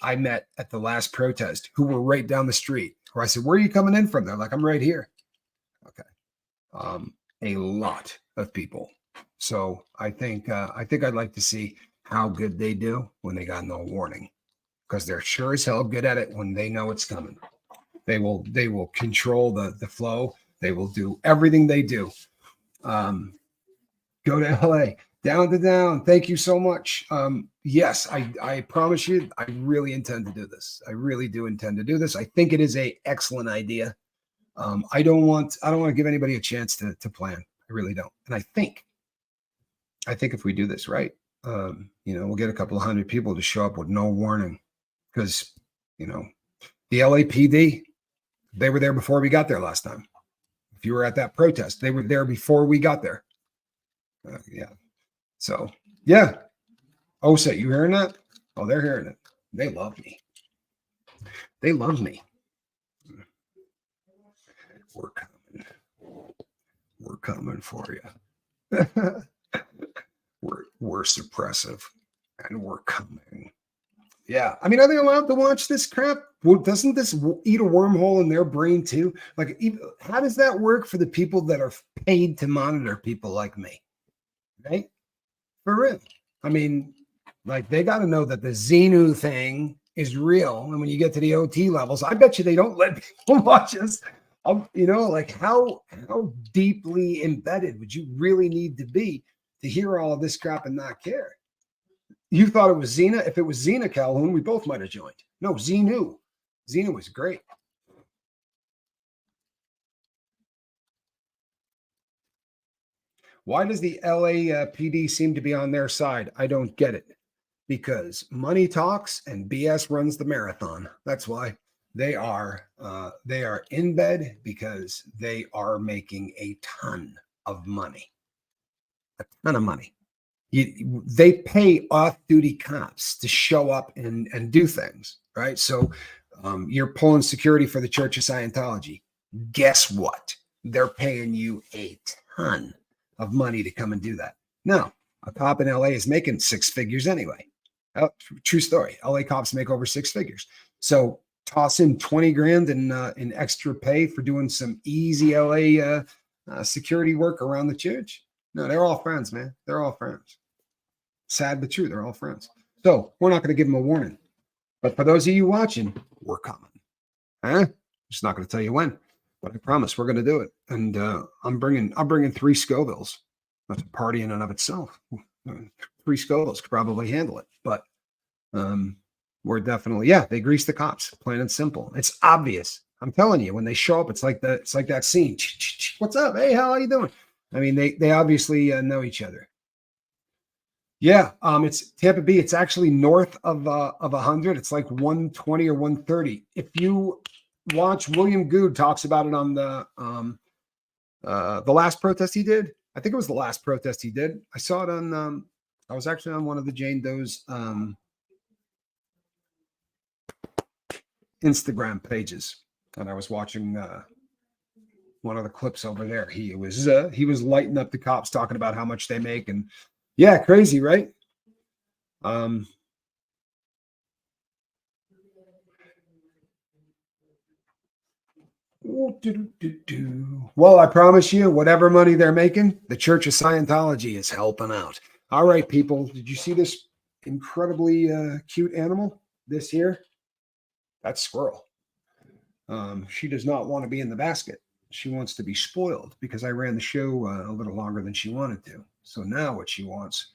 S2: I met at the last protest who were right down the street, where I said, where are you coming in from? They're like, I'm right here. Okay. A lot of people. So I think I'd like to see how good they do when they got no warning, because they're sure as hell good at it when they know it's coming. They will control the flow. They will do everything they do. Go to LA. Down to down. Thank you so much. Yes, I promise you, I really intend to do this. I really do intend to do this. I think it is a excellent idea. I don't want to give anybody a chance to plan. I really don't. And I think if we do this right, we'll get a couple of hundred people to show up with no warning, because the LAPD, they were there before we got there last time. If you were at that protest, they were there before we got there. Yeah. So, yeah. OSA, you hearing that? Oh, they're hearing it. They love me. They love me. We're coming. We're coming for you. we're suppressive, and we're coming. Yeah. I mean, are they allowed to watch this crap? Well, doesn't this eat a wormhole in their brain too? Like, how does that work for the people that are paid to monitor people like me? Right? For real. I mean, like, they got to know that the Xenu thing is real. And when you get to the OT levels, I bet you they don't let people watch us. Like, how deeply embedded would you really need to be to hear all of this crap and not care? You thought it was Xena? If it was Xena, Calhoun, we both might have joined. No, Xenu. Xena was great. Why does the LAPD seem to be on their side? I don't get it. Because money talks and BS runs the marathon. That's why they are in bed, because they are making a ton of money. A ton of money. They pay off-duty cops to show up and do things, right? So you're pulling security for the Church of Scientology. Guess what? They're paying you a ton of money to come and do that. Now, a cop in LA is making six figures anyway. True story. LA cops make over six figures. So toss in 20 grand in extra pay for doing some easy LA security work around the church. No, they're all friends, man. They're all friends. Sad but true. They're all friends. So we're not going to give them a warning. But for those of you watching, we're coming. Just not going to tell you when, but I promise we're going to do it. And I'm bringing 3 Scovilles. That's a party in and of itself. 3 Scovilles could probably handle it. But we're definitely, they grease the cops, plain and simple. It's obvious. I'm telling you, when they show up, it's like that scene. What's up? Hey, how are you doing? I mean, they obviously know each other. Yeah, it's Tampa Bay. It's actually north of 100. It's like 120 or 130. If you watch, William Good talks about it on the last protest he did. I think it was the last protest he did. I saw it on. I was actually on one of the Jane Doe's Instagram pages, and I was watching one of the clips over there. He was lighting up the cops, talking about how much they make, and yeah, crazy, right? Well, I promise you, whatever money they're making, the Church of Scientology is helping out. All right, people, did you see this incredibly cute animal? This here? That's Squirrel. She does not want to be in the basket. She wants to be spoiled because I ran the show a little longer than she wanted to. So now what she wants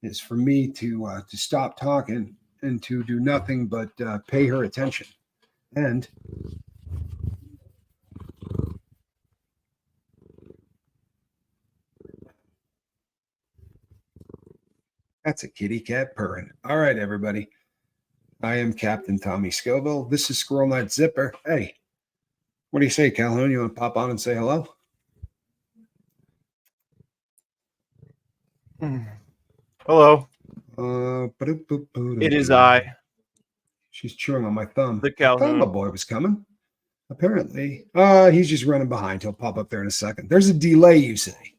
S2: is for me to stop talking and to do nothing but pay her attention. And that's a kitty cat purring. All right, everybody. I am Captain Tommy Scoville. This is Squirrel Night Zipper. Hey, what do you say, Calhoun? You want to pop on and say hello?
S3: Hello. It is I.
S2: She's chewing on my thumb.
S3: The Calhoun.
S2: Thumb boy was coming. Apparently, he's just running behind. He'll pop up there in a second. There's a delay, you say,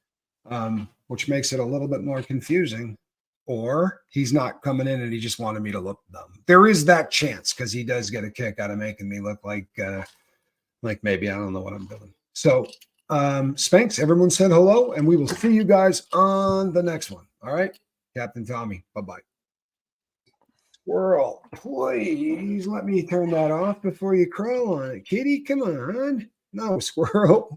S2: which makes it a little bit more confusing. Or he's not coming in and he just wanted me to look dumb. There is that chance, because he does get a kick out of making me look like maybe I don't know what I'm doing. So, Spanx, everyone said hello, and we will see you guys on the next one. All right, Captain Tommy. Bye-bye. Squirrel, please let me turn that off before you crawl on it. Kitty, come on. No, Squirrel.